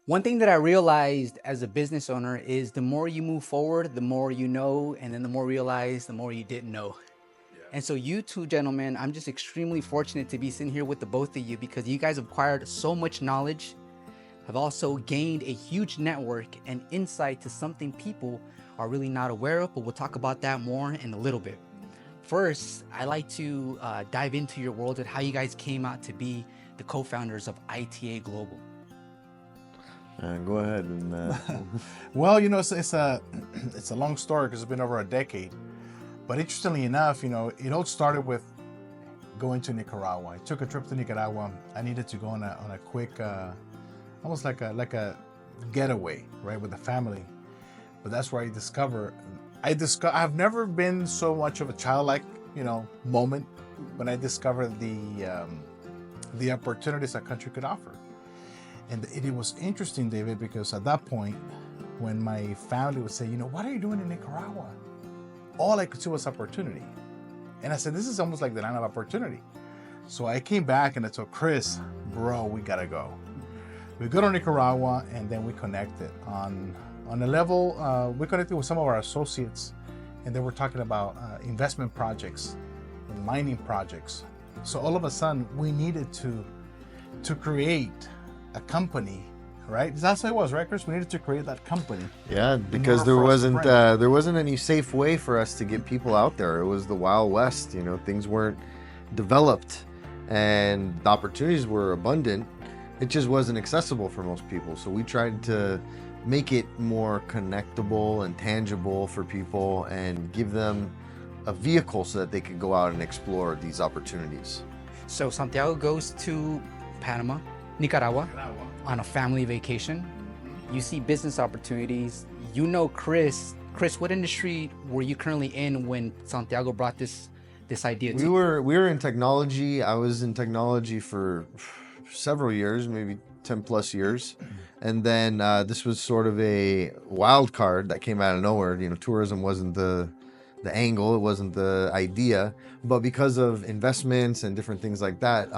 One thing that I realized as a business owner is the more you move forward, the more you know, and then the more you realize, the more you didn't know. And so, you two gentlemen, I'm just extremely fortunate to be sitting here with the both of you because you guys have acquired so much knowledge, have also gained a huge network and insight to something people are really not aware of, but we'll talk about that more in a little bit. First, I like to dive into your world and how you guys came out to be the co founders of ITA Global. Go ahead and Well, it's a long story because it's been over a decade. But interestingly enough, it all started with going to Nicaragua. I took a trip to Nicaragua. I needed to go on a quick, almost like a getaway, right, with the family. But that's where I've never been so much of a childlike, moment when I discovered the opportunities a country could offer. And it was interesting, David, because at that point, when my family would say, what are you doing in Nicaragua? All I could see was opportunity. And I said, this is almost like the land of opportunity. So I came back and I told Chris, bro, we gotta go. We go to Nicaragua and then we connected on a level, we connected with some of our associates and they were talking about investment projects and mining projects. So all of a sudden we needed to create a company, right? That's how it was, right, Chris? We needed to create that company. yeah, because there wasn't any safe way for us to get people out there. It was the Wild West. Things weren't developed, and the opportunities were abundant. It just wasn't accessible for most people. So we tried to make it more connectable and tangible for people, and give them a vehicle so that they could go out and explore these opportunities. So, Santiago goes to Panama, Nicaragua, on a family vacation. You see business opportunities. Chris. Chris, what industry were you currently in when Santiago brought this idea to We you? were in technology. I was in technology for several years, maybe 10 plus years. And then this was sort of a wild card that came out of nowhere. Tourism wasn't the angle, it wasn't the idea, but because of investments and different things like that,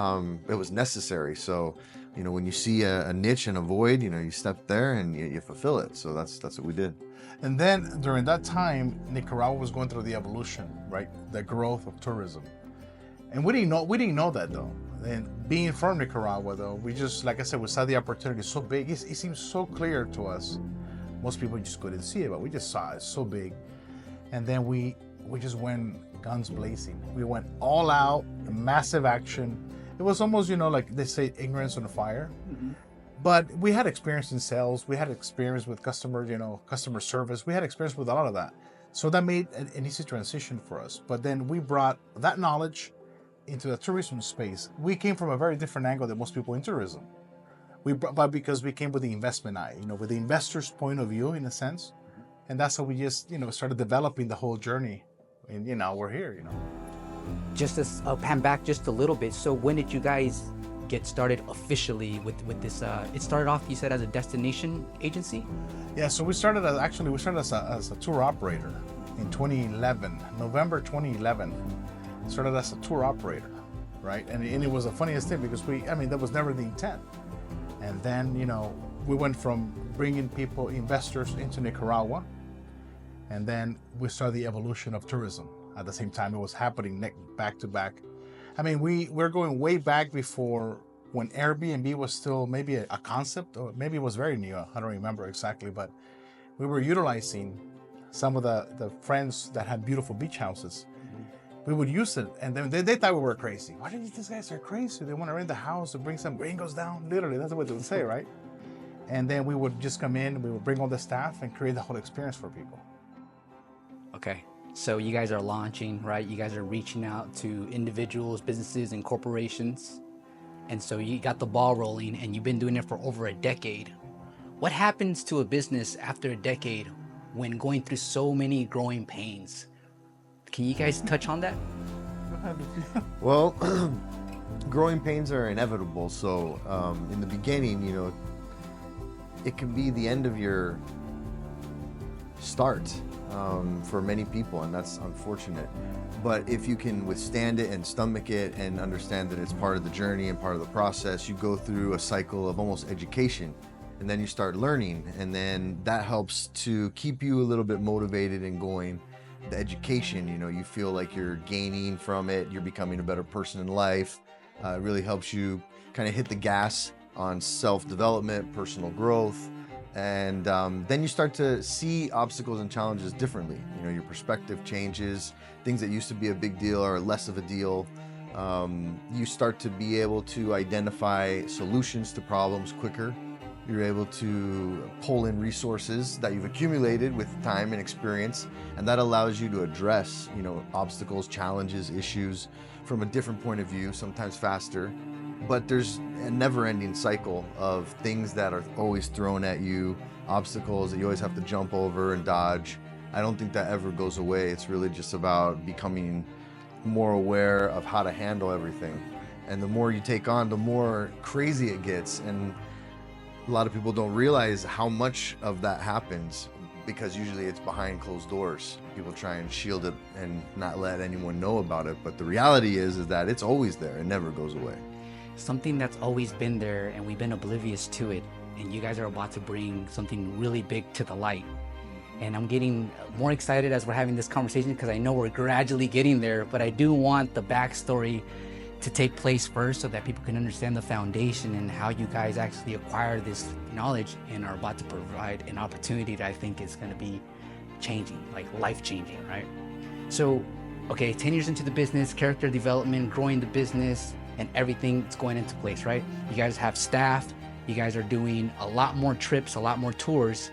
it was necessary. So, when you see a niche and a void, you step there and you fulfill it. So that's what we did. And then during that time, Nicaragua was going through the evolution, right? The growth of tourism. And we didn't know that though. And being from Nicaragua though, we just, like I said, we saw the opportunity so big. It seems so clear to us. Most people just couldn't see it, but we just saw it so big. And then we just went guns blazing. We went all out, massive action. It was almost, like they say, ignorance on fire. Mm-hmm. But we had experience in sales. We had experience with customers, customer service. We had experience with a lot of that. So that made an easy transition for us. But then we brought that knowledge into the tourism space. We came from a very different angle than most people in tourism. But because we came with the investment eye, with the investor's point of view, in a sense. And that's how we just, started developing the whole journey. And, we're here, Just as pan back just a little bit. So when did you guys get started officially with this? It started off, you said, as a destination agency? Yeah, so we started as a tour operator in 2011, November 2011. Started as a tour operator, right? And it was the funniest thing because that was never the intent. And then, we went from bringing investors into Nicaragua, and then we started the evolution of tourism. At the same time, it was happening back to back. We're going way back before when Airbnb was still maybe a concept, or maybe it was very new. I don't remember exactly, but we were utilizing some of the friends that had beautiful beach houses. We would use it, and then they thought we were crazy. Why do these guys are crazy? They want to rent the house to bring some gringos down. Literally, that's what they would say, right? And then we would just come in, we would bring all the staff and create the whole experience for people. Okay. So you guys are launching, right? You guys are reaching out to individuals, businesses, and corporations. And so you got the ball rolling, and you've been doing it for over a decade. What happens to a business after a decade when going through so many growing pains? Can you guys touch on that? Well, growing pains are inevitable. So in the beginning, it can be the end of your start for many people, and that's unfortunate. But if you can withstand it and stomach it and understand that it's part of the journey and part of the process, you go through a cycle of almost education. and then you start learning, and then that helps to keep you a little bit motivated and going. The education, you feel like you're gaining from it, you're becoming a better person in life. It really helps you kind of hit the gas on self-development, personal growth, and then you start to see obstacles and challenges differently. Your perspective changes. Things that used to be a big deal are less of a deal. You start to be able to identify solutions to problems quicker. You're able to pull in resources that you've accumulated with time and experience, and that allows you to address, obstacles, challenges, issues from a different point of view, sometimes faster. But there's a never-ending cycle of things that are always thrown at you, obstacles that you always have to jump over and dodge. I don't think that ever goes away. It's really just about becoming more aware of how to handle everything. And the more you take on, the more crazy it gets. And a lot of people don't realize how much of that happens, because usually it's behind closed doors. People try and shield it and not let anyone know about it. But the reality is that it's always there. It never goes away. Something that's always been there and we've been oblivious to it, and you guys are about to bring something really big to the light. And I'm getting more excited as we're having this conversation, because I know we're gradually getting there, but I do want the backstory to take place first so that people can understand the foundation and how you guys actually acquire this knowledge and are about to provide an opportunity that I think is going to be changing, like life-changing, right? So, okay, 10 years into the business, character development, growing the business, and everything's going into place, right? You guys have staff, you guys are doing a lot more trips, a lot more tours.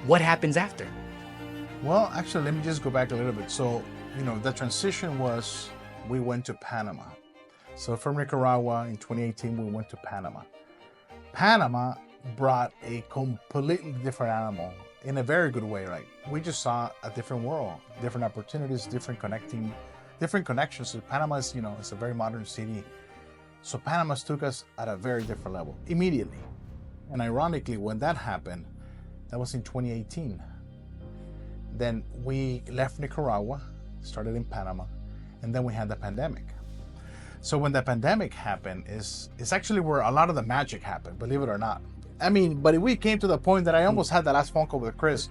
What happens after? Well, actually, let me just go back a little bit. So, the transition was, we went to Panama. So from Nicaragua in 2018, we went to Panama. Panama brought a completely different animal in a very good way, right? We just saw a different world, different opportunities, different connections. So Panama is, it's a very modern city. So Panama took us at a very different level immediately. And ironically, when that happened, that was in 2018. Then we left Nicaragua, started in Panama, and then we had the pandemic. So when the pandemic happened, is actually where a lot of the magic happened, believe it or not. But we came to the point that I almost had the last phone call with Chris.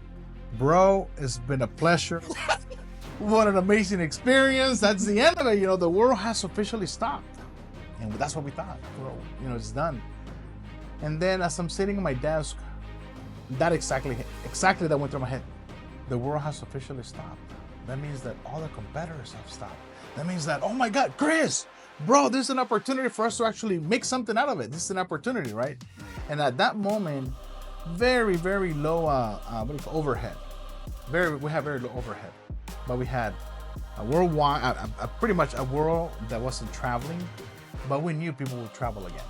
Bro, it's been a pleasure. What an amazing experience. That's the end of it. The world has officially stopped. And that's what we thought. Bro, it's done. And then as I'm sitting at my desk, that exactly that went through my head. The world has officially stopped. That means that all the competitors have stopped. That means that, oh my God, Chris, bro, this is an opportunity for us to actually make something out of it. This is an opportunity, right? And at that moment, very, very low overhead. We had very low overhead. But we had a worldwide, pretty much a world that wasn't traveling, but we knew people would travel again.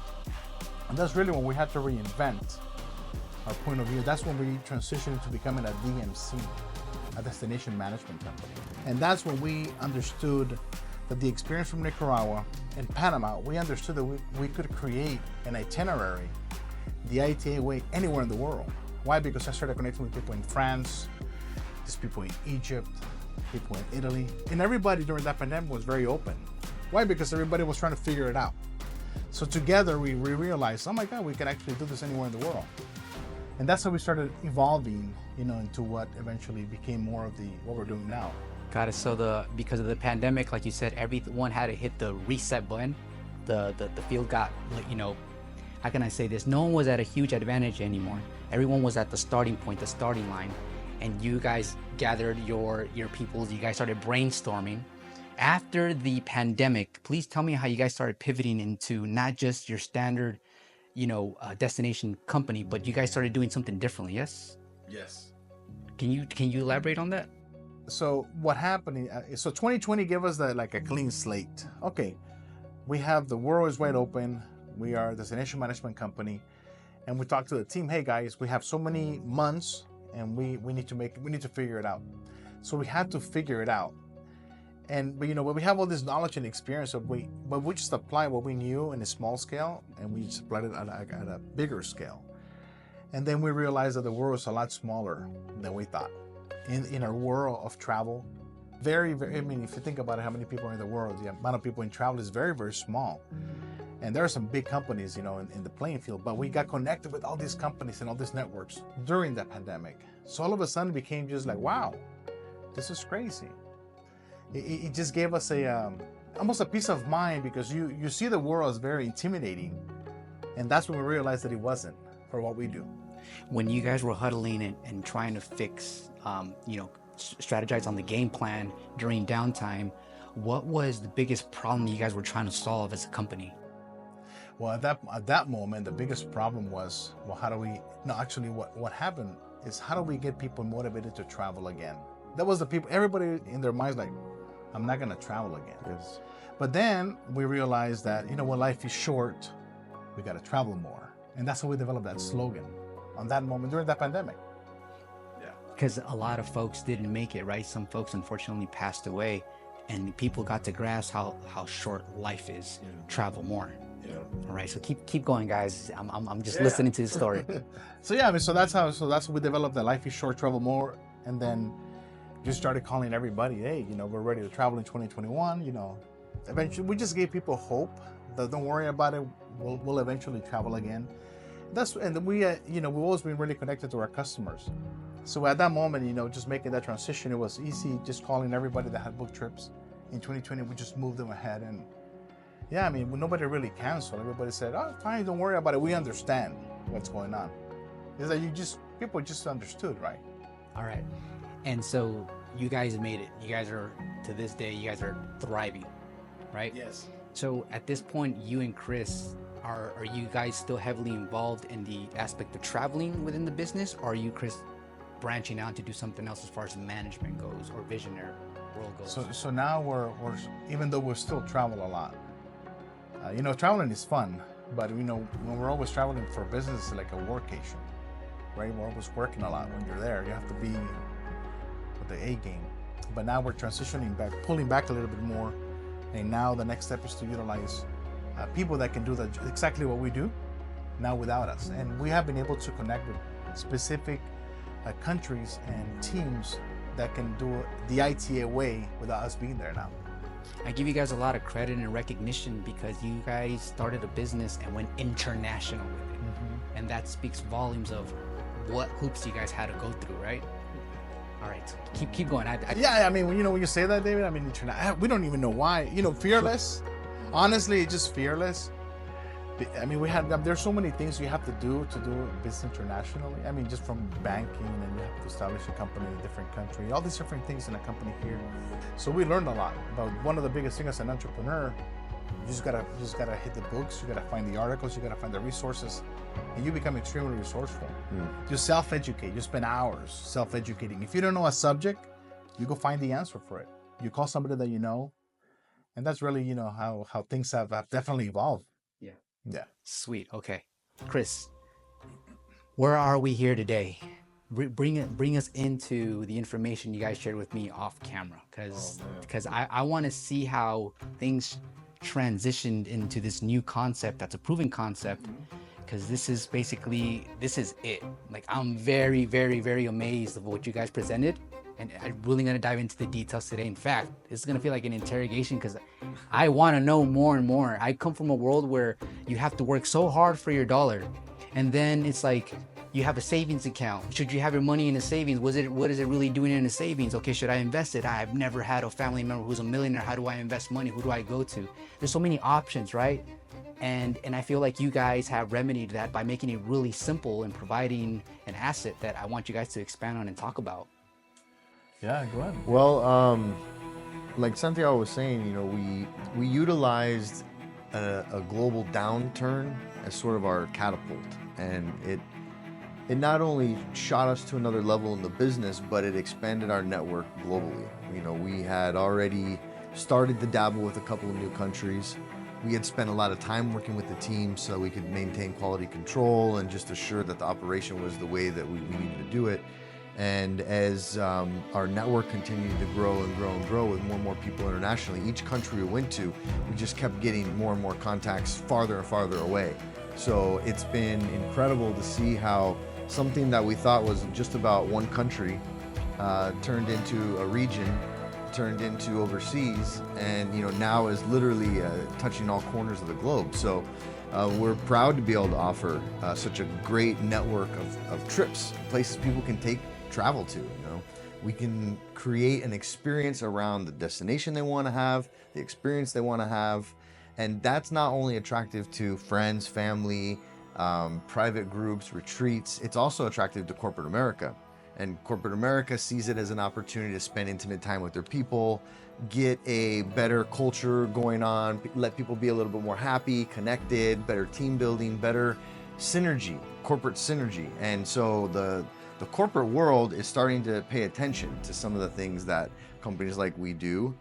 And that's really when we had to reinvent our point of view. That's when we transitioned into becoming a DMC, a destination management company. And that's when we understood that the experience from Nicaragua and Panama, we understood that we could create an itinerary, the ITA way, anywhere in the world. Why? Because I started connecting with people in France, there's people in Egypt, people in Italy, and everybody during that pandemic was very open. Why? Because everybody was trying to figure it out. So together we realized, oh my God, we can actually do this anywhere in the world. And that's how we started evolving, into what eventually became more of what we're doing now. Got it. So because of the pandemic, like you said, everyone had to hit the reset button. The field got, how can I say this? No one was at a huge advantage anymore. Everyone was at the starting point, the starting line. And you guys gathered your peoples, you guys started brainstorming. After the pandemic, please tell me how you guys started pivoting into not just your standard, destination company, but you guys started doing something differently, yes? Yes. Can you elaborate on that? So what happened, so 2020 gave us a clean slate. Okay, we have the world is wide open. We are a destination management company. And we talked to the team, hey guys, we have so many months and we need to figure it out. So we had to figure it out. But we have all this knowledge and experience, but we just apply what we knew in a small scale, and we just applied it at a bigger scale. And then we realized that the world is a lot smaller than we thought. In our world of travel, very, very, if you think about it, how many people are in the world, the amount of people in travel is very, very small. And there are some big companies, in the playing field, but we got connected with all these companies and all these networks during the pandemic. So all of a sudden it became just like, wow, this is crazy. It just gave us almost a peace of mind, because you see the world as very intimidating. And that's when we realized that it wasn't for what we do. When you guys were huddling and trying to fix, strategize on the game plan during downtime, what was the biggest problem you guys were trying to solve as a company? Well, at that moment, the biggest problem was, well, how do we? No, actually, what happened is, how do we get people motivated to travel again? That was the people. Everybody in their minds like, I'm not gonna travel again. Yes. But then we realized that when life is short, we gotta travel more, and that's how we developed that slogan on that moment during that pandemic. Yeah. Because a lot of folks didn't make it, right? Some folks unfortunately passed away, and people got to grasp how short life is. Travel more. Yeah. All right, so keep going, guys. I'm just listening to the story. So that's how we developed the life is short, travel more, and then just started calling everybody, hey, we're ready to travel in 2021. Eventually we just gave people hope that don't worry about it, we'll eventually travel again. We've always been really connected to our customers. So at that moment, just making that transition, it was easy, just calling everybody that had booked trips. In 2020, we just moved them ahead, and nobody really canceled. Everybody said, oh, fine, don't worry about it. We understand what's going on. It's like people just understood, right? All right. And so you guys made it. You guys are, to this day, you guys are thriving, right? Yes. So at this point, you and Chris, are you guys still heavily involved in the aspect of traveling within the business, or are you, Chris, branching out to do something else as far as management goes or visionary role goes? So now we're even though we still travel a lot, traveling is fun, but when we're always traveling for business, it's like a workation, right? We're always working a lot. When you're there, you have to be with the A game. But now we're transitioning back, pulling back a little bit more, and now the next step is to utilize people that can do exactly what we do now without us. And we have been able to connect with specific countries and teams that can do it the ITA way without us being there now. I give you guys a lot of credit and recognition because you guys started a business and went international with it. Mm-hmm. And that speaks volumes of what hoops you guys had to go through, right? All right, so keep going. When you say that, David, we don't even know why. Fearless. Honestly, it's just fearless. There's so many things you have to do business internationally. Just from banking, and you have to establish a company in a different country, all these different things in a company here. So we learned a lot. But one of the biggest things as an entrepreneur, you just gotta hit the books, you gotta find the articles, you gotta find the resources, and you become extremely resourceful. You self-educate, you spend hours self-educating. If you don't know a subject, you go find the answer for it. You call somebody that you know, and that's really, how things have definitely evolved. Yeah. Sweet. Okay. Chris, where are we here today? Bring us into the information you guys shared with me off camera, because I want to see how things transitioned into this new concept that's a proven concept, because this is it. Like, I'm very, very, very amazed of what you guys presented, and I'm really going to dive into the details today. In fact, it's going to feel like an interrogation because I want to know more and more. I come from a world where you have to work so hard for your dollar, and then it's like you have a savings account. Should you have your money in a savings? What is it really doing in a savings? Okay, should I invest it? I've never had a family member who's a millionaire. How do I invest money? Who do I go to? There's so many options, right? And I feel like you guys have remedied that by making it really simple and providing an asset that I want you guys to expand on and talk about. Yeah, go ahead. Well, like Santiago was saying, we utilized a global downturn as sort of our catapult, and it not only shot us to another level in the business, but it expanded our network globally. We had already started to dabble with a couple of new countries. We had spent a lot of time working with the team so we could maintain quality control and just assure that the operation was the way that we needed to do it. And as our network continued to grow and grow and grow with more and more people internationally, each country we went to, we just kept getting more and more contacts farther and farther away. So it's been incredible to see how something that we thought was just about one country turned into a region turned into overseas, and now is literally touching all corners of the globe. So we're proud to be able to offer such a great network of trips, places people can travel to. We can create an experience around the destination they want to have, the experience they want to have, and that's not only attractive to friends, family, private groups, retreats. It's also attractive to corporate America. And corporate America sees it as an opportunity to spend intimate time with their people, get a better culture going on, let people be a little bit more happy, connected, better team building, better synergy, corporate synergy. And so the corporate world is starting to pay attention to some of the things that companies like we do,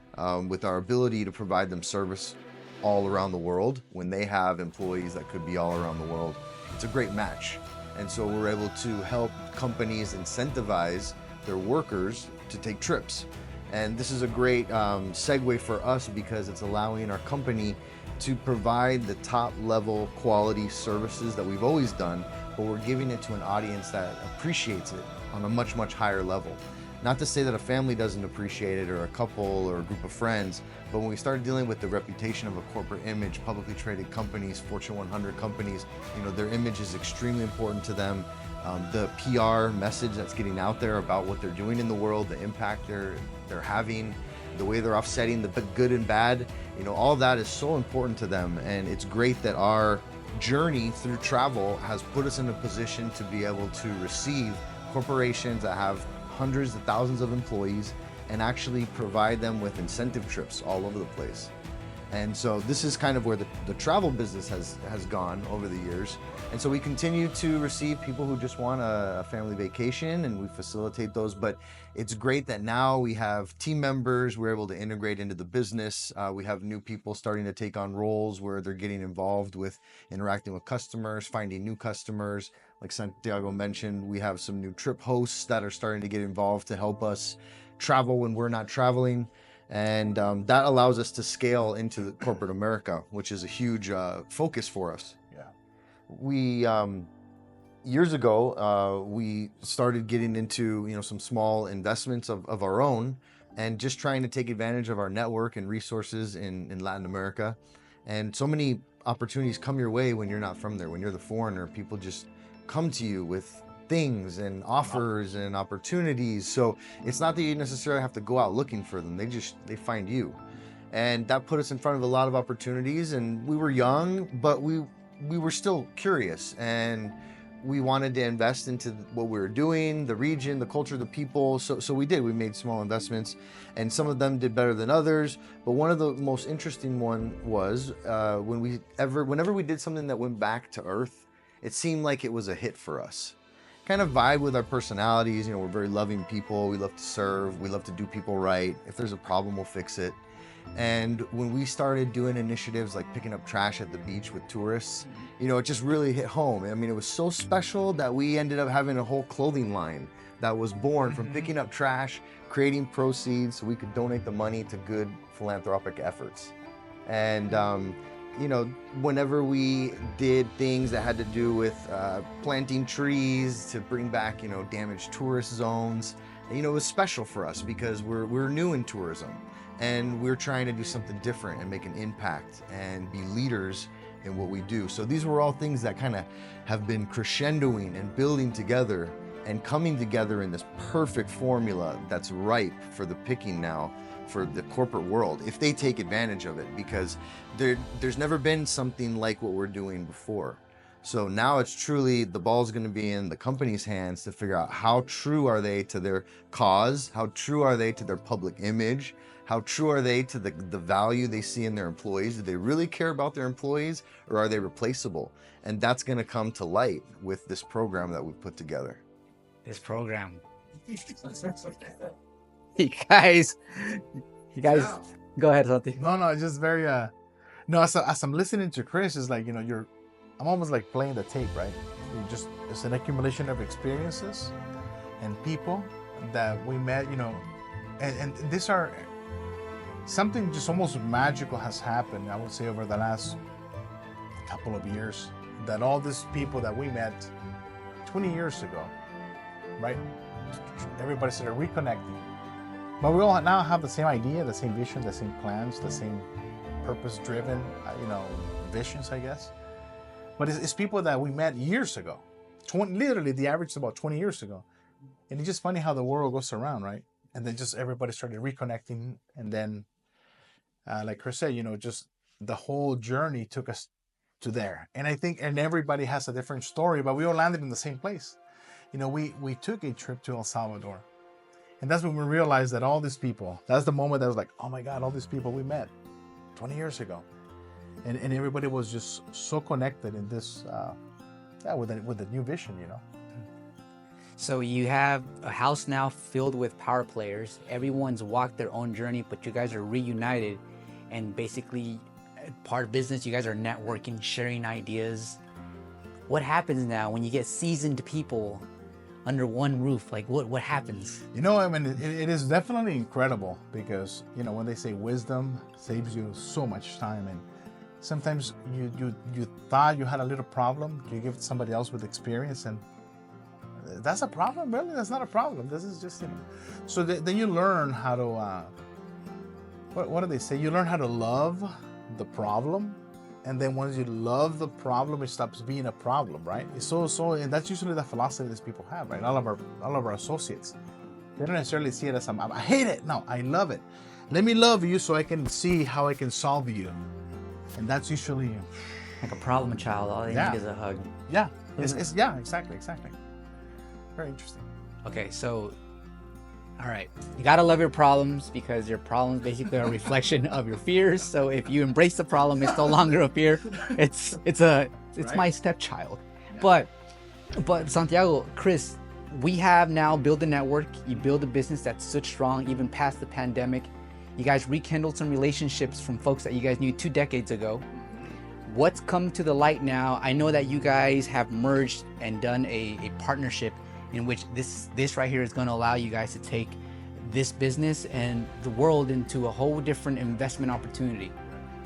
with our ability to provide them service all around the world when they have employees that could be all around the world. It's a great match. And so we're able to help companies incentivize their workers to take trips. And this is a great segue for us because it's allowing our company to provide the top level quality services that we've always done, but we're giving it to an audience that appreciates it on a much, much higher level. Not to say that a family doesn't appreciate it, or a couple, or a group of friends, but when we start dealing with the reputation of a corporate image, publicly traded companies, Fortune 100 companies, their image is extremely important to them. The PR message that's getting out there about what they're doing in the world, the impact they're having, the way they're offsetting the good and bad, all of that is so important to them. And it's great that our journey through travel has put us in a position to be able to receive corporations that have hundreds of thousands of employees and actually provide them with incentive trips all over the place. And so this is kind of where the travel business has gone over the years. And so we continue to receive people who just want a family vacation, and we facilitate those. But it's great that now we have team members, we're able to integrate into the business. We have new people starting to take on roles where they're getting involved with interacting with customers, finding new customers. Like Santiago mentioned, we have some new trip hosts that are starting to get involved to help us travel when we're not traveling. And that allows us to scale into corporate America, which is a huge focus for us. Yeah. We years ago we started getting into some small investments of our own, and just trying to take advantage of our network and resources in Latin America. And so many opportunities come your way when you're not from there. When you're the foreigner, people just come to you with things and offers and opportunities. So it's not that you necessarily have to go out looking for them. They find you. And that put us in front of a lot of opportunities. And we were young, but we were still curious, and we wanted to invest into what we were doing, the region, the culture, the people. So we did. We made small investments, and some of them did better than others. But one of the most interesting one was whenever we did something that went back to earth, it seemed like it was a hit for us. Kind of vibe with our personalities. We're very loving people. We love to serve. We love to do people right. If there's a problem, we'll fix it. And when we started doing initiatives like picking up trash at the beach with tourists, it just really hit home. I mean, it was so special that we ended up having a whole clothing line that was born from picking up trash, creating proceeds so we could donate the money to good philanthropic efforts. And whenever we did things that had to do with planting trees to bring back, damaged tourist zones, it was special for us because we're new in tourism, and we're trying to do something different and make an impact and be leaders in what we do. So these were all things that kind of have been crescendoing and building together and coming together in this perfect formula that's ripe for the picking now for the corporate world, if they take advantage of it, because there's never been something like what we're doing before. So now it's truly, the ball's going to be in the company's hands to figure out how true are they to their cause, how true are they to their public image, how true are they to the value they see in their employees. Do they really care about their employees, or are they replaceable? And that's going to come to light with this program that we've put together. This program. You guys, Yeah. go ahead, Santi. No, it's just very no, as I'm listening to Chris, it's like, I'm almost like playing the tape, right? It's an accumulation of experiences and people that we met, and these are something just almost magical has happened, I would say, over the last couple of years, that all these people that we met 20 years ago, right? Everybody started reconnecting. But we all now have the same idea, the same vision, the same plans, the same purpose-driven, visions, I guess. But it's people that we met years ago. Literally, the average is about 20 years ago. And it's just funny how the world goes around, right? And then just everybody started reconnecting. And then, like Chris said, just the whole journey took us to there. And I think, and everybody has a different story, but we all landed in the same place. We took a trip to El Salvador. And that's when we realized that all these people, that's the moment that was like, oh my God, all these people we met 20 years ago. And everybody was just so connected in this, with a new vision, So you have a house now filled with power players. Everyone's walked their own journey, but you guys are reunited. And basically, part of business, you guys are networking, sharing ideas. What happens now when you get seasoned people under one roof? Like what happens? It is definitely incredible because, when they say wisdom saves you so much time, and sometimes you thought you had a little problem, you give it to somebody else with experience, and that's a problem? Really? That's not a problem. This is just, So then you learn how to, what do they say? You learn how to love the problem. And then once you love the problem, it stops being a problem, right? And that's usually the philosophy that people have, right? All of our associates, they don't necessarily see it as I hate it. No, I love it. Let me love you so I can see how I can solve you. And that's usually like a problem child. All they need is a hug. Yeah, exactly. Very interesting. Okay, so all right, you gotta love your problems because your problems basically are a reflection of your fears. So if you embrace the problem, it's no longer a fear. It's right? My stepchild. Yeah. But Santiago, Chris, we have now built a network. You build a business that's stood strong even past the pandemic. You guys rekindled some relationships from folks that you guys knew 2 decades ago. What's come to the light now? I know that you guys have merged and done a partnership in which this right here is going to allow you guys to take this business and the world into a whole different investment opportunity.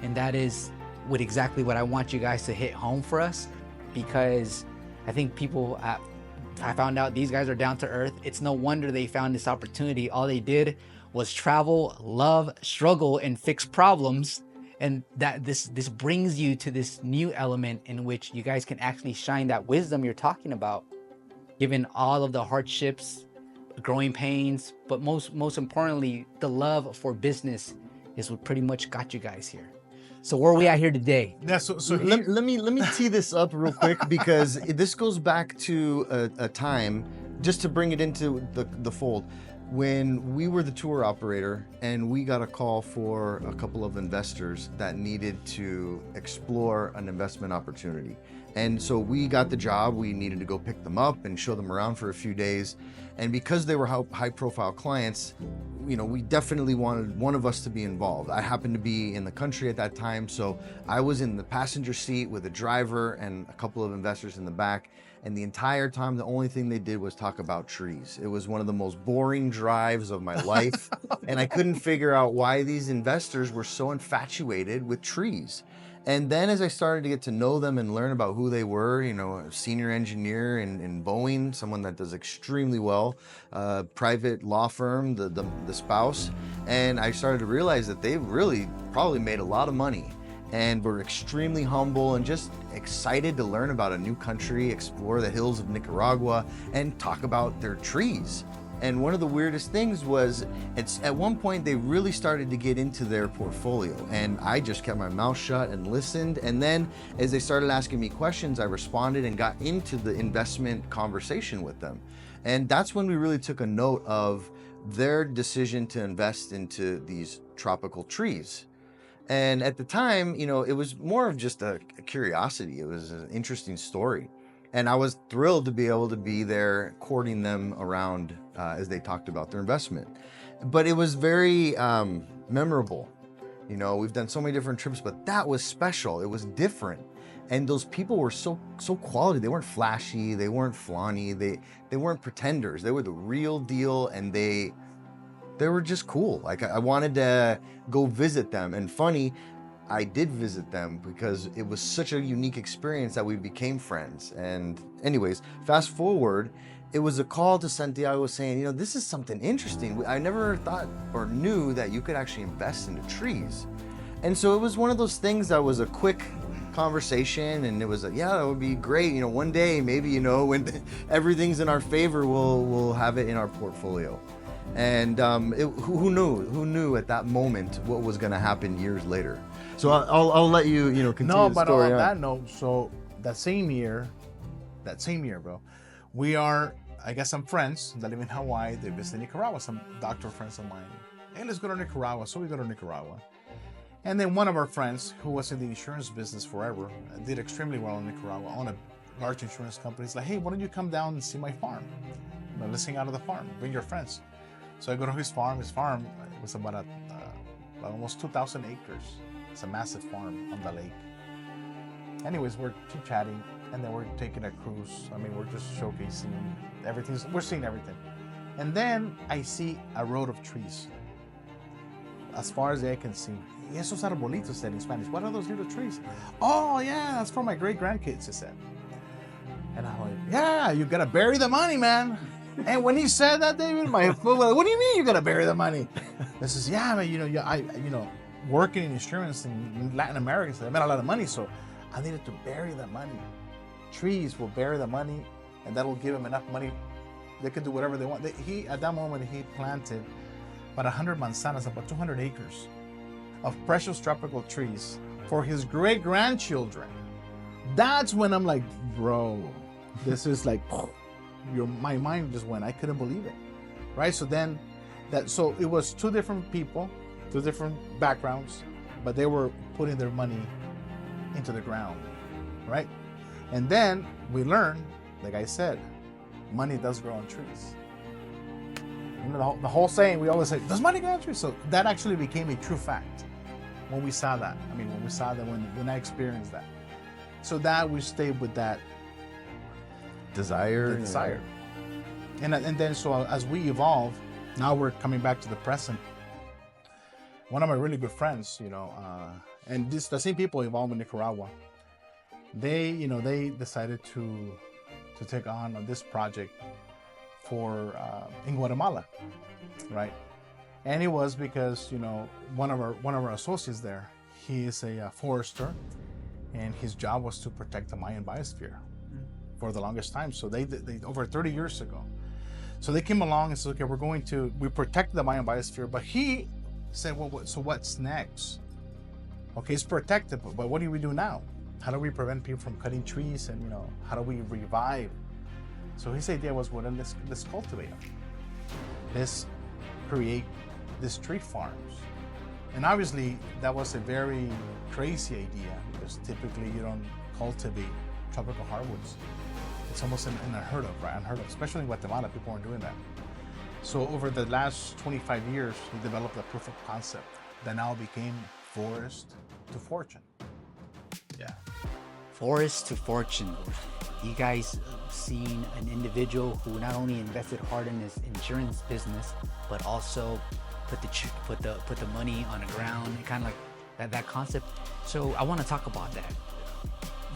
And that is exactly what I want you guys to hit home for us, because I think people, I found out these guys are down to earth. It's no wonder they found this opportunity. All they did was travel, love, struggle, and fix problems. And that this brings you to this new element in which you guys can actually shine that wisdom you're talking about, given all of the hardships, growing pains, but most importantly, the love for business is what pretty much got you guys here. So where are we at here today? Yeah. So let me tee this up real quick, because this goes back to a time, just to bring it into the fold, when we were the tour operator and we got a call for a couple of investors that needed to explore an investment opportunity. And so we got the job. We needed to go pick them up and show them around for a few days. And because they were high profile clients, we definitely wanted one of us to be involved. I happened to be in the country at that time, so I was in the passenger seat with a driver and a couple of investors in the back. And the entire time, the only thing they did was talk about trees. It was one of the most boring drives of my life. And I couldn't figure out why these investors were so infatuated with trees. And then as I started to get to know them and learn about who they were, a senior engineer in Boeing, someone that does extremely well, private law firm, the spouse, and I started to realize that they really probably made a lot of money and were extremely humble and just excited to learn about a new country, explore the hills of Nicaragua, and talk about their trees. And one of the weirdest things was, at one point they really started to get into their portfolio, and I just kept my mouth shut and listened. And then as they started asking me questions, I responded and got into the investment conversation with them. And that's when we really took a note of their decision to invest into these tropical trees. And at the time, it was more of just a curiosity. It was an interesting story. And I was thrilled to be able to be there courting them around as they talked about their investment. But it was very memorable. We've done so many different trips, but that was special. It was different. And those people were so quality. They weren't flashy. They weren't flaunty. They weren't pretenders. They were the real deal, and they were just cool. Like, I wanted to go visit them. And funny, I did visit them because it was such a unique experience that we became friends. And anyways, fast forward, it was a call to Santiago saying, you know, this is something interesting. I never thought or knew that you could actually invest into trees. And so it was one of those things that was a quick conversation, and it was like, yeah, that would be great. You know, one day, maybe, you know, when everything's in our favor, we'll have it in our portfolio. And who knew at that moment what was going to happen years later? So I'll let you, you know, continue No, the but story on on. that note, so that same year, bro, we are, I guess, some friends that live in Hawaii. They visit Nicaragua. Some doctor friends of mine. Hey, let's go to Nicaragua. So we go to Nicaragua. And then one of our friends, who was in the insurance business forever, did extremely well in Nicaragua, owned a large insurance company. He's like, hey, why don't you come down and see my farm? You know, let's hang out at the farm. Bring your friends. So I go to his farm. His farm was about almost 2,000 acres. It's a massive farm on the lake. Anyways, we're chit-chatting, and then we're taking a cruise. I mean, we're just showcasing everything. We're seeing everything. And then I see a road of trees. As far as the eye can see. Y esos arbolitos, said in Spanish. What are those little trees? Oh, yeah, that's for my great-grandkids, he said. And I'm like, yeah, you gotta bury the money, man. And when he said that, David, my foot was like, what do you mean you gotta bury the money? I says, yeah, man, you know, working in insurance in Latin America, so I made a lot of money, so I needed to bury the money. Trees will bury the money, and that'll give them enough money. They can do whatever they want. At that moment, he planted about 100 manzanas, about 200 acres of precious tropical trees for his great-grandchildren. That's when I'm like, bro, this is like, my mind just went. I couldn't believe it, right? So then, so it was two different people, two different backgrounds, but they were putting their money into the ground, right? And then we learned, like I said, money does grow on trees. You know, the whole saying, we always say, does money grow on trees? So that actually became a true fact when we saw that. I mean, when I experienced that. So that we stayed with that desire. And then, so as we evolve, now we're coming back to the present. One of my really good friends, you know, and the same people involved in Nicaragua, they decided to take on this project for in Guatemala, right? And it was because, you know, one of our associates there, he is a forester, and his job was to protect the Mayan biosphere for the longest time. So they over 30 years ago. So they came along and said, okay, we protect the Mayan biosphere, but he said, well, so what's next? Okay, it's protected, but what do we do now? How do we prevent people from cutting trees, and, you know, how do we revive? So his idea was, well, then let's cultivate them. Let's create these tree farms. And obviously that was a very crazy idea, because typically you don't cultivate tropical hardwoods. It's almost unheard of, right? Unheard of, especially in Guatemala, people aren't doing that. So over the last 25 years, we developed a proof of concept that now became Forest to Fortune. Yeah. Forest to fortune. You guys seen an individual who not only invested hard in his insurance business, but also put the money on the ground, kind of like that concept. So I want to talk about that.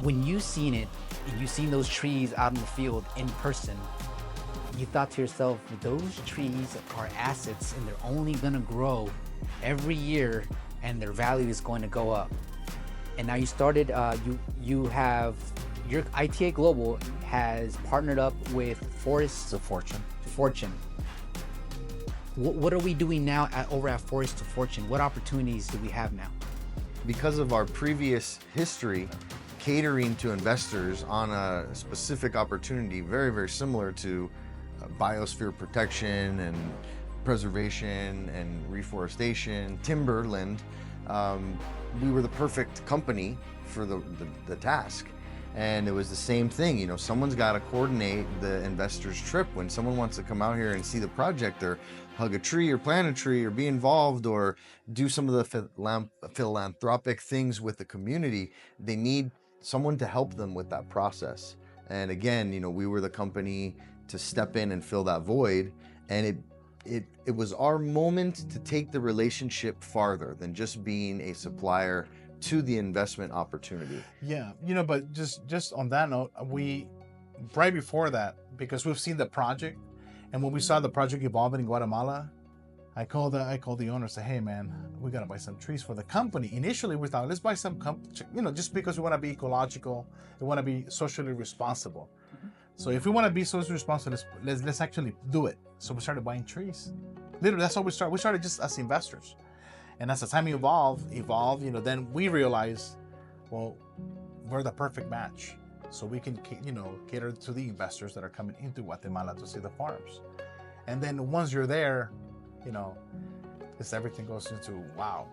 When you seen it, and you seen those trees out in the field in person, you thought to yourself, those trees are assets, and they're only gonna grow every year, and their value is going to go up. And now you started, you have, your ITA Global has partnered up with Forest to Fortune. What are we doing now over at Forest to Fortune? What opportunities do we have now? Because of our previous history catering to investors on a specific opportunity, very, very similar to biosphere protection and preservation and reforestation, timberland, we were the perfect company for the task. And it was the same thing, you know, someone's got to coordinate the investor's trip. When someone wants to come out here and see the project, or hug a tree or plant a tree or be involved or do some of the philanthropic things with the community, they need someone to help them with that process. And again, you know, we were the company to step in and fill that void. And it was our moment to take the relationship farther than just being a supplier to the investment opportunity. Yeah, you know, but just on that note, right before that, because we've seen the project, and when we saw the project evolving in Guatemala, I called the owner and said, "Hey man, we gotta buy some trees for the company." Initially, we thought, let's buy some, just because we want to be ecological, we want to be socially responsible. So if we want to be socially responsible, let's actually do it. So we started buying trees. Literally, that's how we started. We started just as investors, and as the time evolved, then we realized, well, we're the perfect match. So we can, cater to the investors that are coming into Guatemala to see the farms. And then once you're there, everything goes into wow.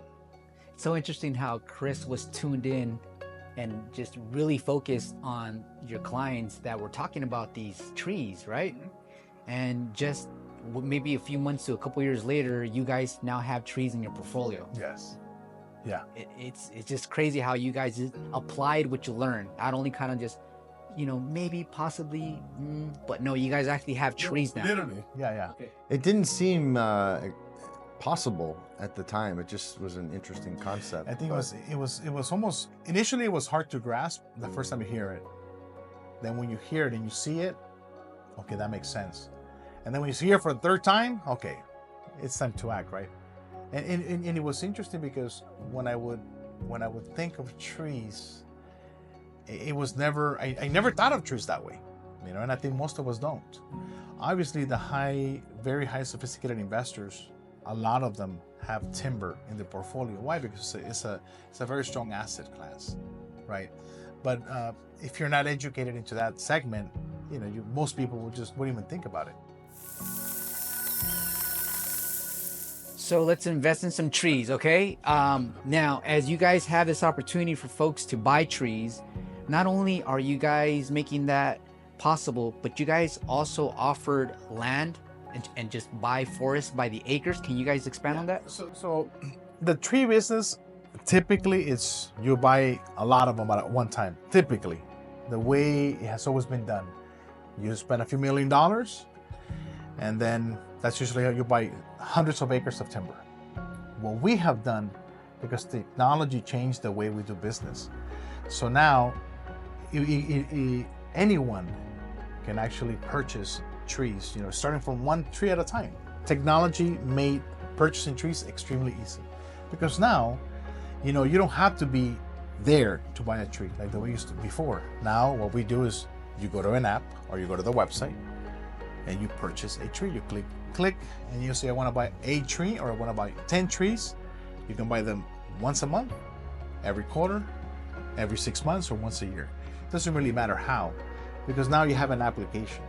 It's so interesting how Chris was tuned in and just really focused on your clients that were talking about these trees, right? And just maybe a few months to a couple years later, you guys now have trees in your portfolio. Yes. Yeah. It's just crazy how you guys applied what you learned. Not only kind of just, maybe, possibly, but no, you guys actually have trees now. Literally. Yeah. Okay. It didn't seem possible at the time. It just was an interesting concept. I think it was almost, initially it was hard to grasp the first time you hear it. Then when you hear it and you see it, okay, that makes sense. And then when you see it for the third time, okay, it's time to act, right? And it was interesting because when I would think of trees, it was never, I never thought of trees that way, and I think most of us don't. Obviously, the very high sophisticated investors, a lot of them have timber in their portfolio. Why? Because it's a very strong asset class, right? But if you're not educated into that segment, most people wouldn't even think about it. So let's invest in some trees, okay? Now, as you guys have this opportunity for folks to buy trees, not only are you guys making that possible, but you guys also offered land and just buy forests by the acres. Can you guys expand on that? So the tree business, typically it's you buy a lot of them at one time. Typically, the way it has always been done, you spend a few $1 million, and then that's usually how you buy hundreds of acres of timber. What we have done, because technology changed the way we do business, so now anyone can actually purchase trees, starting from one tree at a time. Technology made purchasing trees extremely easy, because now, you don't have to be there to buy a tree like the way we used to before. Now, what we do is you go to an app or you go to the website and you purchase a tree. You click, and you say, I want to buy a tree or I want to buy 10 trees. You can buy them once a month, every quarter, every 6 months, or once a year. It doesn't really matter how, because now you have an application.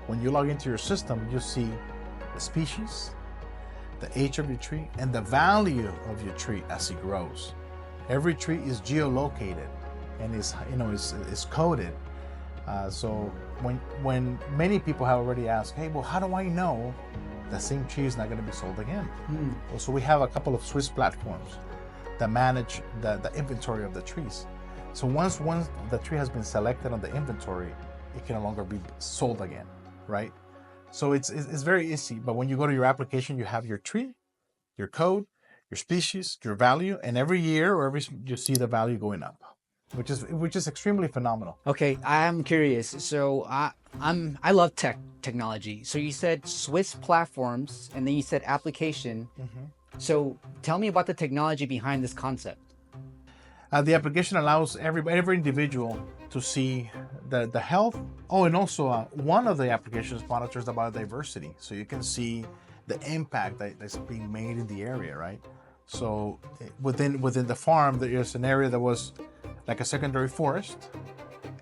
When you log into your system, you see the species, the age of your tree, and the value of your tree as it grows. Every tree is geolocated and is coded. So when many people have already asked, hey, well, how do I know the same tree is not going to be sold again? Well, so we have a couple of Swiss platforms that manage the inventory of the trees. So once the tree has been selected on the inventory, it can no longer be sold again, right? So it's very easy. But when you go to your application, you have your tree, your code, your species, your value, and every year you see the value going up, which is extremely phenomenal. Okay, I'm curious. So I love technology. So you said Swiss platforms, and then you said application. So tell me about the technology behind this concept. The application allows every individual to see the health. Oh, and also one of the applications monitors the biodiversity, so you can see the impact that's being made in the area, right? So within the farm, there is an area that was like a secondary forest,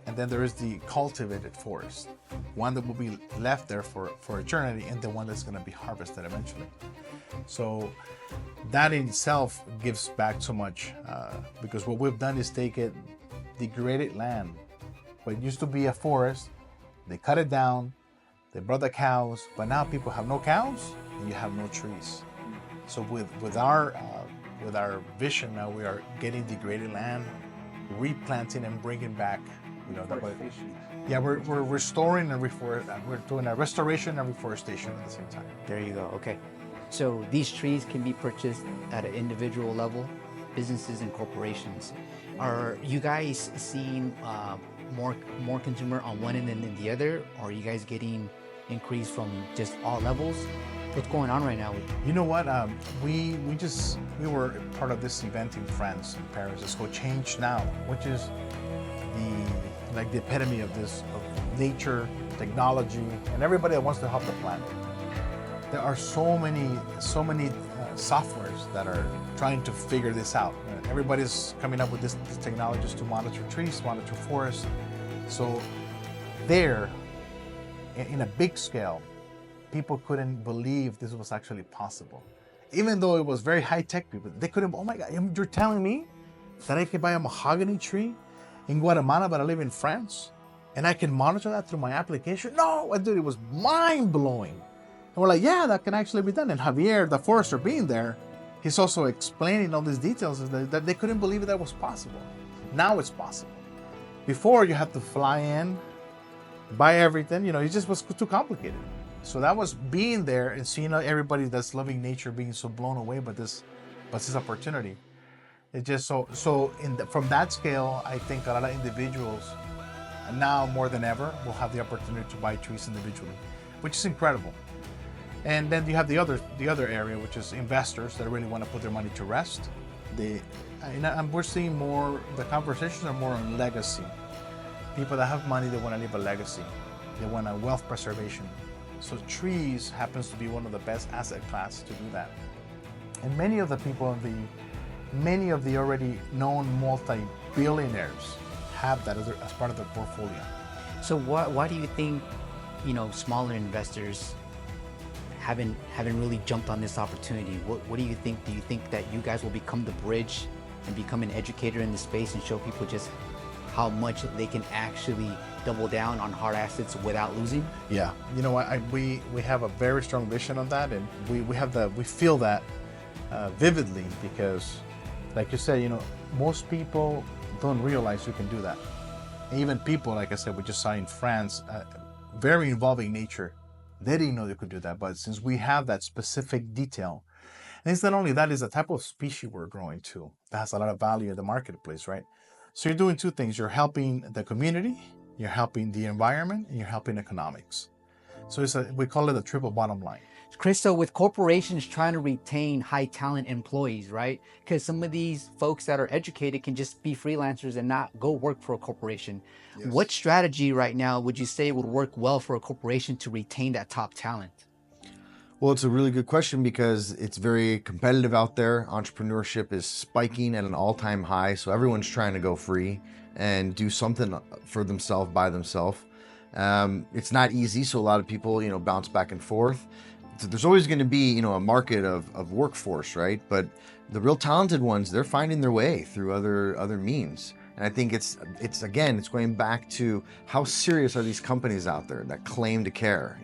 and then there is the cultivated forest, one that will be left there for eternity, and the one that's going to be harvested eventually. So that in itself gives back so much, because what we've done is take degraded land. What used to be a forest, they cut it down, they brought the cows, but now people have no cows and you have no trees. So with our vision now, we are getting degraded land, replanting and bringing back, yeah, we're restoring and we're doing a restoration and reforestation at the same time. There you go. Okay. So these trees can be purchased at an individual level, businesses and corporations. Are you guys seeing more consumer on one end than the other, or are you guys getting increase from just all levels? What's going on right now? You know what? We were part of this event in France, in Paris. It's called Change Now, which is the epitome of this, of nature, technology, and everybody that wants to help the planet. There are so many softwares that are trying to figure this out. Everybody's coming up with these technologies to monitor trees, monitor forests. So there, in a big scale, people couldn't believe this was actually possible. Even though it was very high-tech, people, they couldn't, oh my God, you're telling me that I can buy a mahogany tree in Guatemala, but I live in France, and I can monitor that through my application? No, dude, it was mind-blowing. And we're like, yeah, that can actually be done. And Javier, the forester, being there, he's also explaining all these details that they couldn't believe that was possible. Now it's possible. Before, you had to fly in, buy everything, it just was too complicated. So that was being there and seeing everybody that's loving nature being so blown away by this opportunity. It just from that scale, I think a lot of individuals now more than ever will have the opportunity to buy trees individually, which is incredible. And then you have the other area, which is investors that really want to put their money to rest. We're seeing more, the conversations are more on legacy. People that have money, they want to leave a legacy. They want a wealth preservation. So trees happens to be one of the best asset class to do that. And many of the already known multi-billionaires have that as part of their portfolio. So why do you think, smaller investors haven't really jumped on this opportunity? What do you think? Do you think that you guys will become the bridge and become an educator in the space and show people just how much they can actually double down on hard assets without losing? Yeah, we have a very strong vision on that, and we feel that vividly because, like you said, most people don't realize you can do that. Even people, like I said, we just saw in France, very involving nature. They didn't know they could do that, but since we have that specific detail, and it's not only that, it's the type of species we're growing to that has a lot of value in the marketplace, right? So you're doing two things. You're helping the community, you're helping the environment, and you're helping economics. So we call it a triple bottom line. Chris, so with corporations trying to retain high talent employees, right? Because some of these folks that are educated can just be freelancers and not go work for a corporation. Yes. What strategy right now would you say would work well for a corporation to retain that top talent? Well, it's a really good question because it's very competitive out there. Entrepreneurship is spiking at an all-time high, so everyone's trying to go free and do something for themselves by themselves. It's not easy, so a lot of people, bounce back and forth. So there's always going to be, a market of workforce, right? But the real talented ones, they're finding their way through other means. And I think it's going back to how serious are these companies out there that claim to care.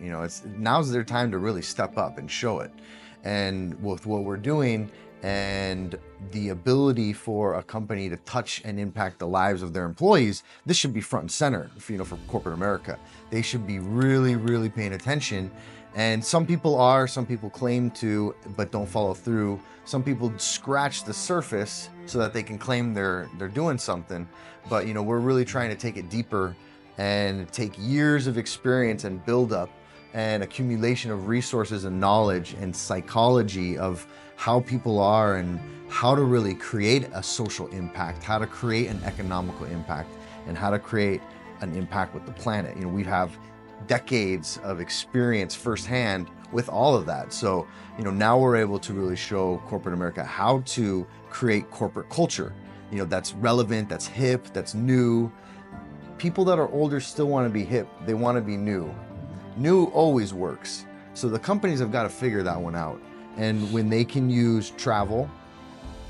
Now's their time to really step up and show it. And with what we're doing and the ability for a company to touch and impact the lives of their employees, this should be front and center, for corporate America. They should be really, really paying attention. And some people claim to, but don't follow through. Some people scratch the surface so that they can claim they're doing something. But, we're really trying to take it deeper and take years of experience and build up and accumulation of resources and knowledge and psychology of how people are and how to really create a social impact, how to create an economical impact, and how to create an impact with the planet. We have decades of experience firsthand with all of that. So, now we're able to really show corporate America how to create corporate culture, that's relevant, that's hip, that's new. People that are older still want to be hip. They want to be new. New always works. So the companies have got to figure that one out. And when they can use travel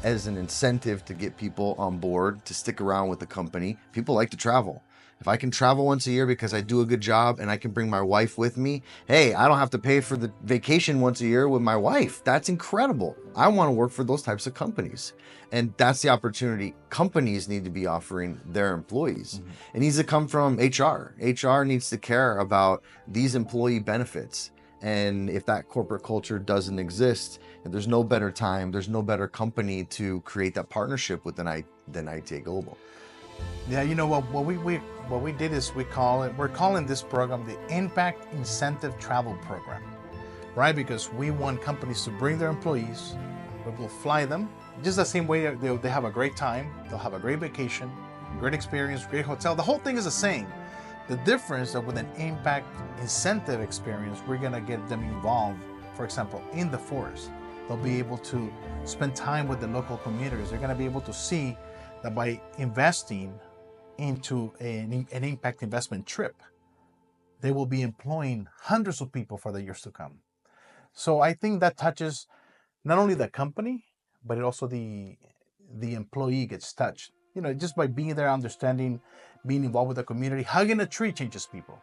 as an incentive to get people on board to stick around with the company, people like to travel. If I can travel once a year because I do a good job and I can bring my wife with me, hey, I don't have to pay for the vacation once a year with my wife. That's incredible. I want to work for those types of companies. And that's the opportunity companies need to be offering their employees. Mm-hmm. It needs to come from HR. HR needs to care about these employee benefits. And if that corporate culture doesn't exist, there's no better time, there's no better company to create that partnership with than ITA Global. Yeah, you know what we did is we're calling this program the Impact Incentive Travel Program, right? Because we want companies to bring their employees, we will fly them just the same way they have a great time, they'll have a great vacation, great experience, great hotel. The whole thing is the same. The difference that with an impact incentive experience, we're gonna get them involved, for example, in the forest. They'll be able to spend time with the local communities. They're gonna be able to see that by investing into an impact investment trip, they will be employing hundreds of people for the years to come. So I think that touches not only the company, but it also the employee gets touched. You know, just by being there, understanding, being involved with the community, hugging a tree changes people.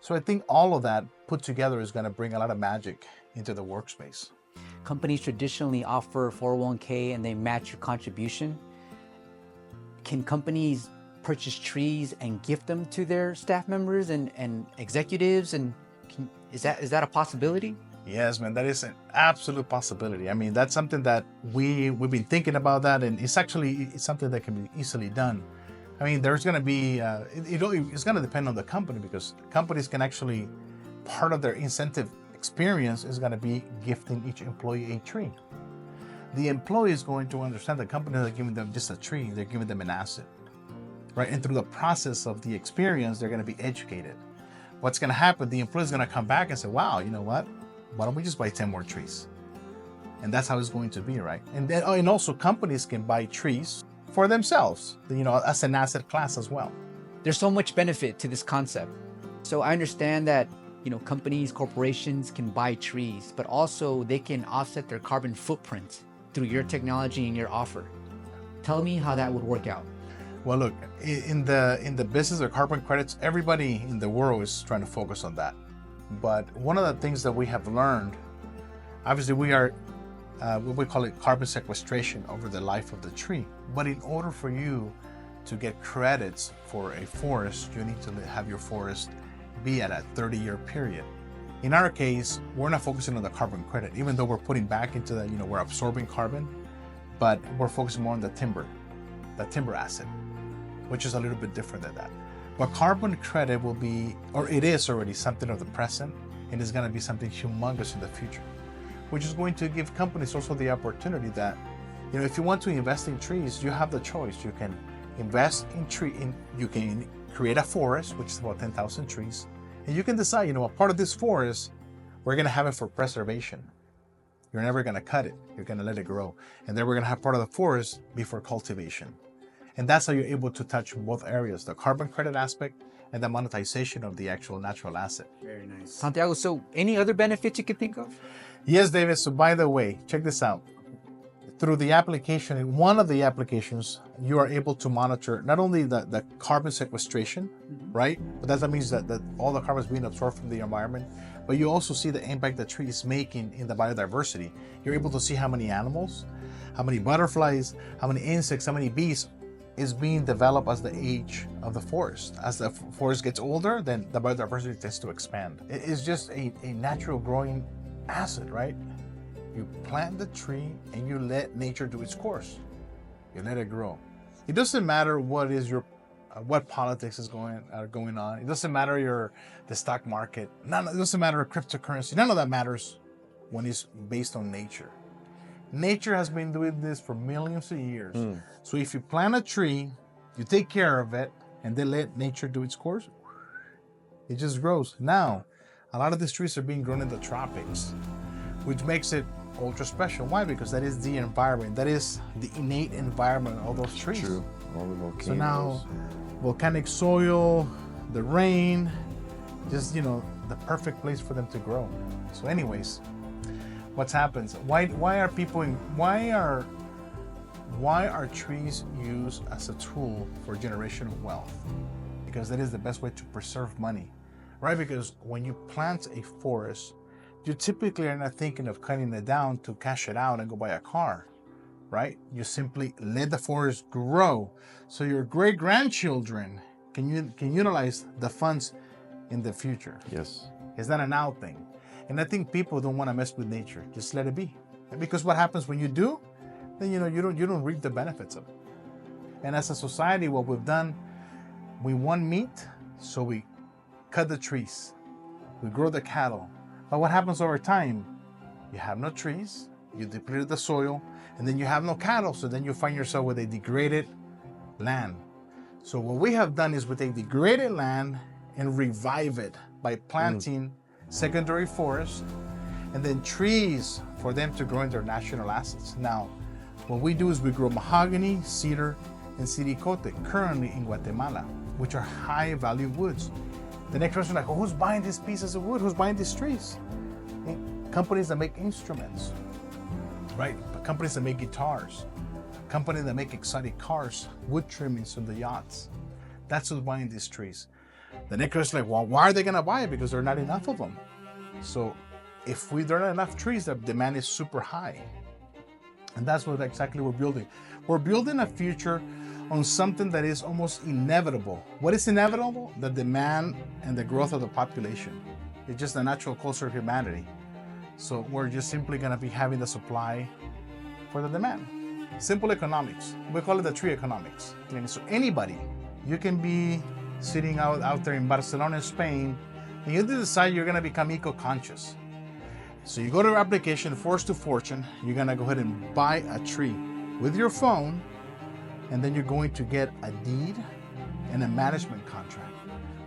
So I think all of that put together is going to bring a lot of magic into the workspace. Companies traditionally offer 401k and they match your contribution. Can companies purchase trees and gift them to their staff members and executives? And is that a possibility? Yes, man, that is an absolute possibility. I mean, that's something that we've been thinking about that, and it's something that can be easily done. I mean, there's going to be it's going to depend on the company, because companies can actually, part of their incentive experience is going to be gifting each employee a tree. The employee is going to understand the company is not giving them just a tree; they're giving them an asset, right? And through the process of the experience, they're going to be educated. What's going to happen? The employee is going to come back and say, "Wow, you know what? Why don't we just buy 10 more trees?" And that's how it's going to be, right? And then, and also companies can buy trees for themselves, you know, as an asset class as well. There's so much benefit to this concept. So I understand that, you know, companies, corporations can buy trees, but also they can offset their carbon footprint through your technology and your offer. Tell me how that would work out. Well, look, in the business of carbon credits, everybody in the world is trying to focus on that. But one of the things that we have learned, obviously we are, what we call it carbon sequestration over the life of the tree. But in order for you to get credits for a forest, you need to have your forest be at a 30-year period. In our case, we're not focusing on the carbon credit, even though we're putting back into the, you know, we're absorbing carbon, but we're focusing more on the timber asset, which is a little bit different than that. But carbon credit will be, or it is already something of the present, and is going to be something humongous in the future, which is going to give companies also the opportunity that, you know, if you want to invest in trees, you have the choice. You can invest in you can create a forest, which is about 10,000 trees, and you can decide, you know, a part of this forest, we're going to have it for preservation. You're never going to cut it. You're going to let it grow. And then we're going to have part of the forest be for cultivation. And that's how you're able to touch both areas, the carbon credit aspect and the monetization of the actual natural asset. Very nice. Santiago, so any other benefits you could think of? Yes, David. So by the way, check this out. Through the application, in one of the applications, you are able to monitor not only the carbon sequestration, right? But that means that all the carbon is being absorbed from the environment, but you also see the impact the tree is making in the biodiversity. You're able to see how many animals, how many butterflies, how many insects, how many bees is being developed as the age of the forest. As the forest gets older, then the biodiversity tends to expand. It is just a natural growing asset, right? You plant the tree and you let nature do its course. You let it grow. It doesn't matter what is your, what politics is going on. It doesn't matter the stock market. It doesn't matter cryptocurrency. None of that matters when it's based on nature. Nature has been doing this for millions of years. So if you plant a tree, you take care of it, and then let nature do its course, it just grows. Now, a lot of these trees are being grown in the tropics, which makes it ultra special. Why? Because that is the environment. That is the innate environment of all those trees. True. All the volcanoes. So now, volcanic soil, the rain, just, you know, the perfect place for them to grow. So anyways, what happens? Why are trees used as a tool for generational wealth? Because that is the best way to preserve money, right? Because when you plant a forest, you typically are not thinking of cutting it down to cash it out and go buy a car, right? You simply let the forest grow so your great-grandchildren can utilize the funds in the future. Yes. It's not a now thing. And I think people don't want to mess with nature. Just let it be. And because what happens when you do, then you don't reap the benefits of it. And as a society, what we've done, we want meat, so we cut the trees, we grow the cattle. But what happens over time? You have no trees, you depleted the soil, and then you have no cattle, so then you find yourself with a degraded land. So what we have done is we take degraded land and revive it by planting secondary forests and then trees for them to grow in their national assets. Now, what we do is we grow mahogany, cedar, and siricote currently in Guatemala, which are high value woods. The next question is like, oh, who's buying these pieces of wood? Who's buying these trees? Companies that make instruments, right? Companies that make guitars, companies that make exotic cars, wood trimmings on the yachts. That's who's buying these trees. The next question is like, well, why are they gonna buy it? Because there are not enough of them. So if there are not enough trees, the demand is super high. And that's what exactly we're building. We're building a future on something that is almost inevitable. What is inevitable? The demand and the growth of the population. It's just the natural course of humanity. So we're just simply gonna be having the supply for the demand. Simple economics. We call it the tree economics. And so anybody, you can be sitting out there in Barcelona, Spain, and you decide you're gonna become eco-conscious. So you go to your application, Force to Fortune, you're gonna go ahead and buy a tree with your phone, and then you're going to get a deed and a management contract,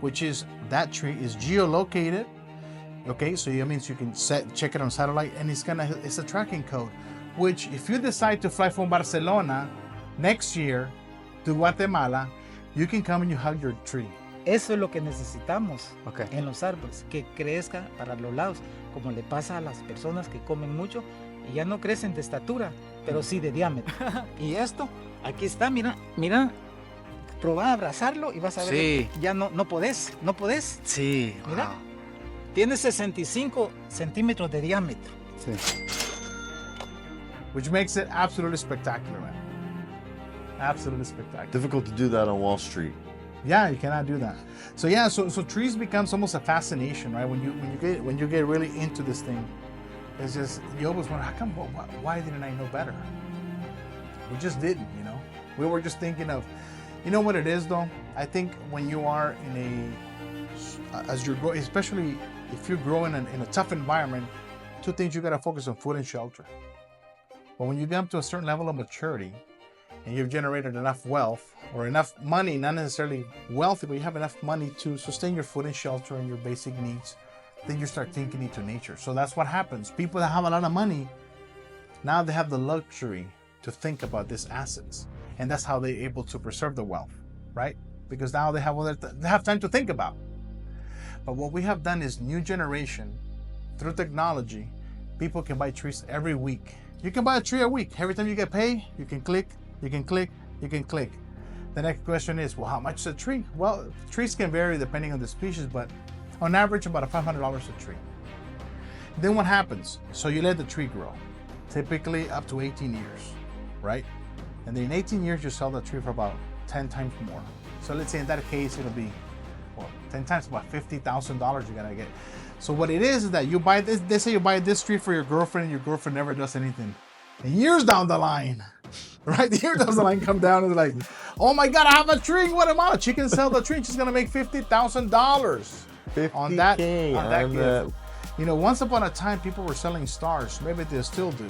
which is that tree is geolocated. Okay, so it means you can check it on satellite, and it's a tracking code, which if you decide to fly from Barcelona next year to Guatemala, you can come and you hug your tree. Eso es lo que necesitamos Okay. en los árboles, que crezca para los lados, como le pasa a las personas que comen mucho y ya no crecen de estatura, pero sí de diámetro. Y esto, aquí está, mira, probá a abrazarlo y vas a ver Sí. que ya no podés. Sí. Mira. Wow. Tiene 65 centímetros de diámetro. Sí. Which makes it absolutely spectacular, man. Absolutely spectacular. Difficult to do that on Wall Street. Yeah, you cannot do that. So yeah, so trees becomes almost a fascination, right? When you get really into this thing, it's just you always wonder, how come? Why didn't I know better? We just didn't, you know. We were just thinking of, you know what it is though. I think when you are as you're growing, especially if you're growing in a tough environment, two things you gotta focus on: food and shelter. But when you get up to a certain level of maturity, and you've generated enough wealth or enough money, not necessarily wealthy, but you have enough money to sustain your food and shelter and your basic needs, then you start thinking into nature. So that's what happens. People that have a lot of money, now they have the luxury to think about these assets. And that's how they're able to preserve the wealth, right? Because now they have time to think about. But what we have done is new generation, through technology, people can buy trees every week. You can buy a tree a week. Every time you get paid, you can click. The next question is, well, how much is a tree? Well, trees can vary depending on the species, but on average, about $500 a tree. Then what happens? So you let the tree grow, typically up to 18 years, right? And then in 18 years, you sell the tree for about 10 times more. So let's say in that case, it'll be, 10 times, about $50,000 you're gonna get. So what it is that you buy this, they say you buy this tree for your girlfriend, and your girlfriend never does anything. And years down the line, right? Years down the line, come down and like, oh my God, I have a tree in Guatemala. She can sell the tree. She's gonna make $50,000 on that gift. You know, once upon a time, people were selling stars. Maybe they still do,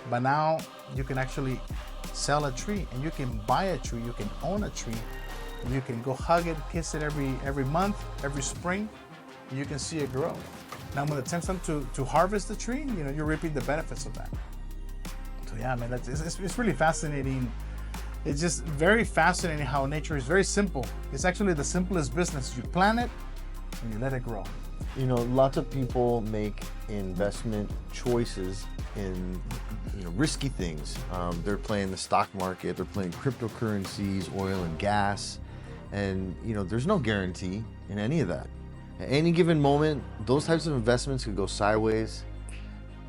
but now you can actually sell a tree, and you can buy a tree. You can own a tree, and you can go hug it, kiss it every month, every spring. And you can see it grow. Now, when the time comes to harvest the tree, you know, you're reaping the benefits of that. So yeah, man, it's really fascinating. It's just very fascinating how nature is very simple. It's actually the simplest business. You plant it and you let it grow. You know, lots of people make investment choices in, you know, risky things. They're playing the stock market, they're playing cryptocurrencies, oil and gas, and you know, there's no guarantee in any of that. At any given moment, those types of investments could go sideways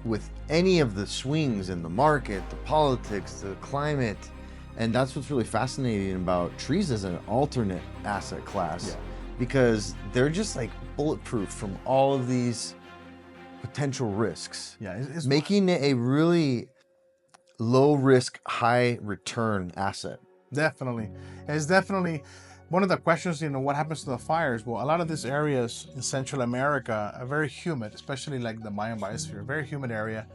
with any of the swings in the market, the politics, the climate, and that's what's really fascinating about trees as an alternate asset class, because they're just like bulletproof from all of these potential risks. Yeah, it's making it a really low risk, high return asset. Definitely. It's definitely one of the questions, what happens to the fires? Well, a lot of these areas in Central America are very humid, especially like the Mayan biosphere, very humid area.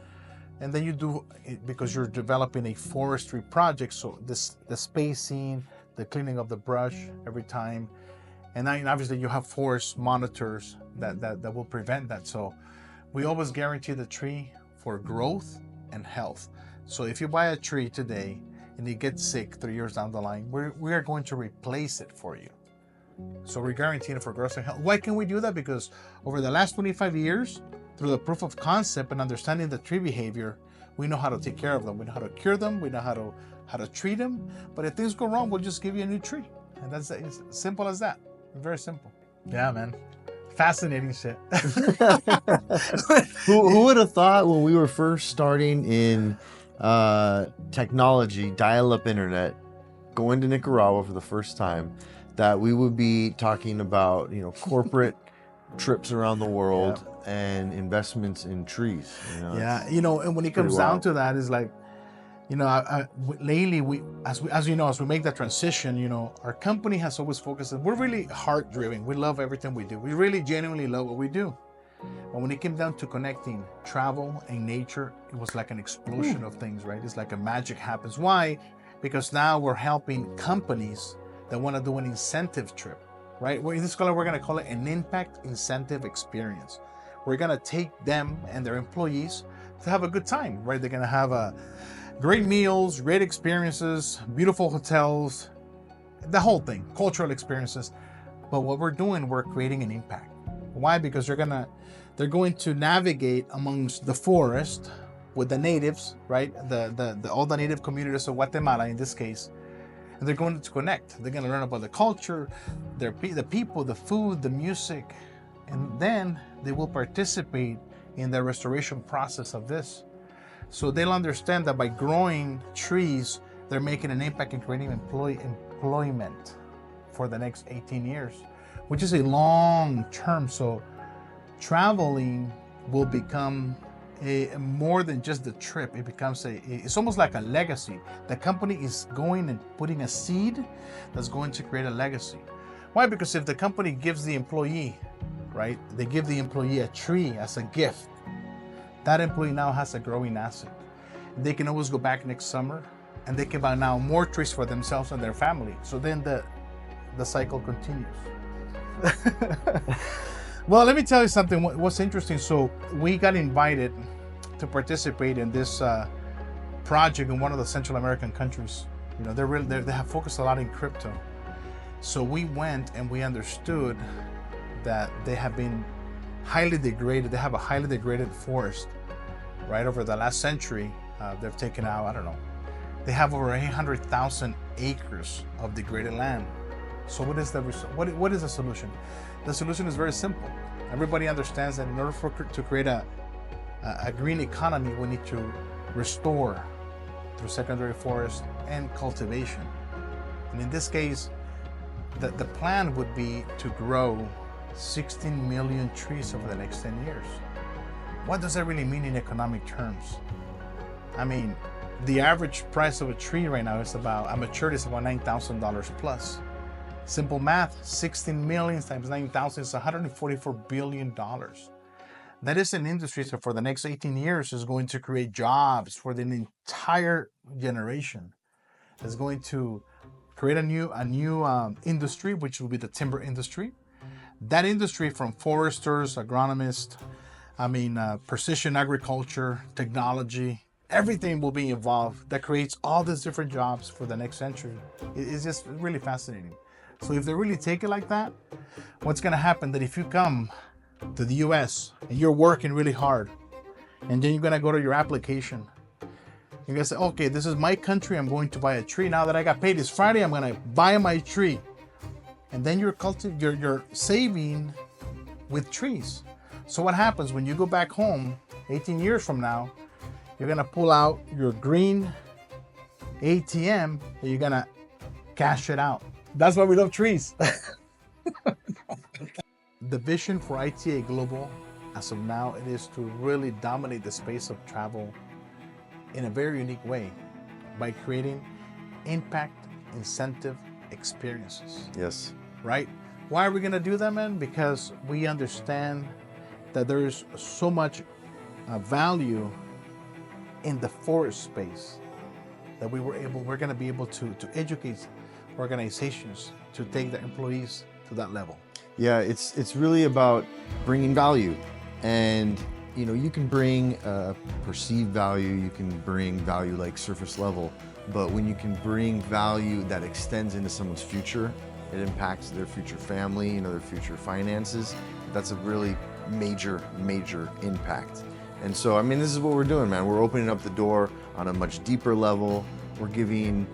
And then you do it because you're developing a forestry project. So the spacing, the cleaning of the brush every time. And then obviously you have forest monitors that will prevent that. So we always guarantee the tree for growth and health. So if you buy a tree today and you get sick 3 years down the line, we are going to replace it for you. So we're guaranteeing it for growth and health. Why can we do that? Because over the last 25 years, through the proof of concept and understanding the tree behavior, we know how to take care of them. We know how to cure them. We know how to treat them. But if things go wrong, we'll just give you a new tree. And that's as simple as that. Very simple. Yeah, man. Fascinating shit. Who would have thought when we were first starting in technology, dial-up internet, going to Nicaragua for the first time, that we would be talking about, corporate trips around the world and investments in trees. Yeah, and when it comes down to that, is like, lately as we make that transition, our company has always focused. We're really heart driven. We love everything we do. We really genuinely love what we do. But when it came down to connecting travel and nature, it was like an explosion of things, right? It's like a magic happens. Why? Because now we're helping companies that want to do an incentive trip, right? We're going to call it an impact incentive experience. We're going to take them and their employees to have a good time, right? They're going to have great meals, great experiences, beautiful hotels, the whole thing, cultural experiences. But what we're doing, we're creating an impact. Why? Because they're going to navigate amongst the forest with the natives, right? All the native communities of Guatemala in this case. And they're going to connect. They're going to learn about the culture, the people, the food, the music, and then they will participate in the restoration process of this. So they'll understand that by growing trees, they're making an impact in creating employment for the next 18 years, which is a long term. So traveling will become more than just the trip. It becomes it's almost like a legacy. The company is going and putting a seed that's going to create a legacy. Why? Because if the company gives the employee, right, they give the employee a tree as a gift, that employee now has a growing asset. They can always go back next summer and they can buy now more trees for themselves and their family. So then the cycle continues. Well, let me tell you something. What's interesting. So we got invited to participate in this project in one of the Central American countries. They have focused a lot in crypto. So we went and we understood that they have been highly degraded. They have a highly degraded forest. Right over the last century, they've taken out, I don't know, they have over 800,000 acres of degraded land. So what is the what is the solution? The solution is very simple. Everybody understands that in order to create a green economy, we need to restore through secondary forest and cultivation. And in this case, the plan would be to grow 16 million trees over the next 10 years. What does that really mean in economic terms? I mean, the average price of a tree right now is about, I'm sure it's about $9,000 plus. Simple math, 16 million times 9,000 is $144 billion. That is an industry that for the next 18 years is going to create jobs for the entire generation. It's going to create a new industry, which will be the timber industry. That industry from foresters, agronomists, precision agriculture, technology, everything will be involved that creates all these different jobs for the next century. It's just really fascinating. So if they really take it like that, what's going to happen that if you come to the US and you're working really hard and then you're going to go to your application, you're going to say, okay, this is my country. I'm going to buy a tree. Now that I got paid this Friday, I'm going to buy my tree. And then you're saving with trees. So what happens when you go back home 18 years from now, you're going to pull out your green ATM and you're going to cash it out. That's why we love trees. The vision for ITA Global, as of now, it is to really dominate the space of travel in a very unique way by creating impact incentive experiences. Yes. Right? Why are we going to do that, man? Because we understand that there's so much value in the forest space that we're going to be able to educate organizations to take their employees to that level. Yeah, it's really about bringing value, and you can bring perceived value, you can bring value like surface level, but when you can bring value that extends into someone's future, it impacts their future family, their future finances. That's a really major impact. And so, I mean, this is what we're doing, man. We're opening up the door on a much deeper level. We're giving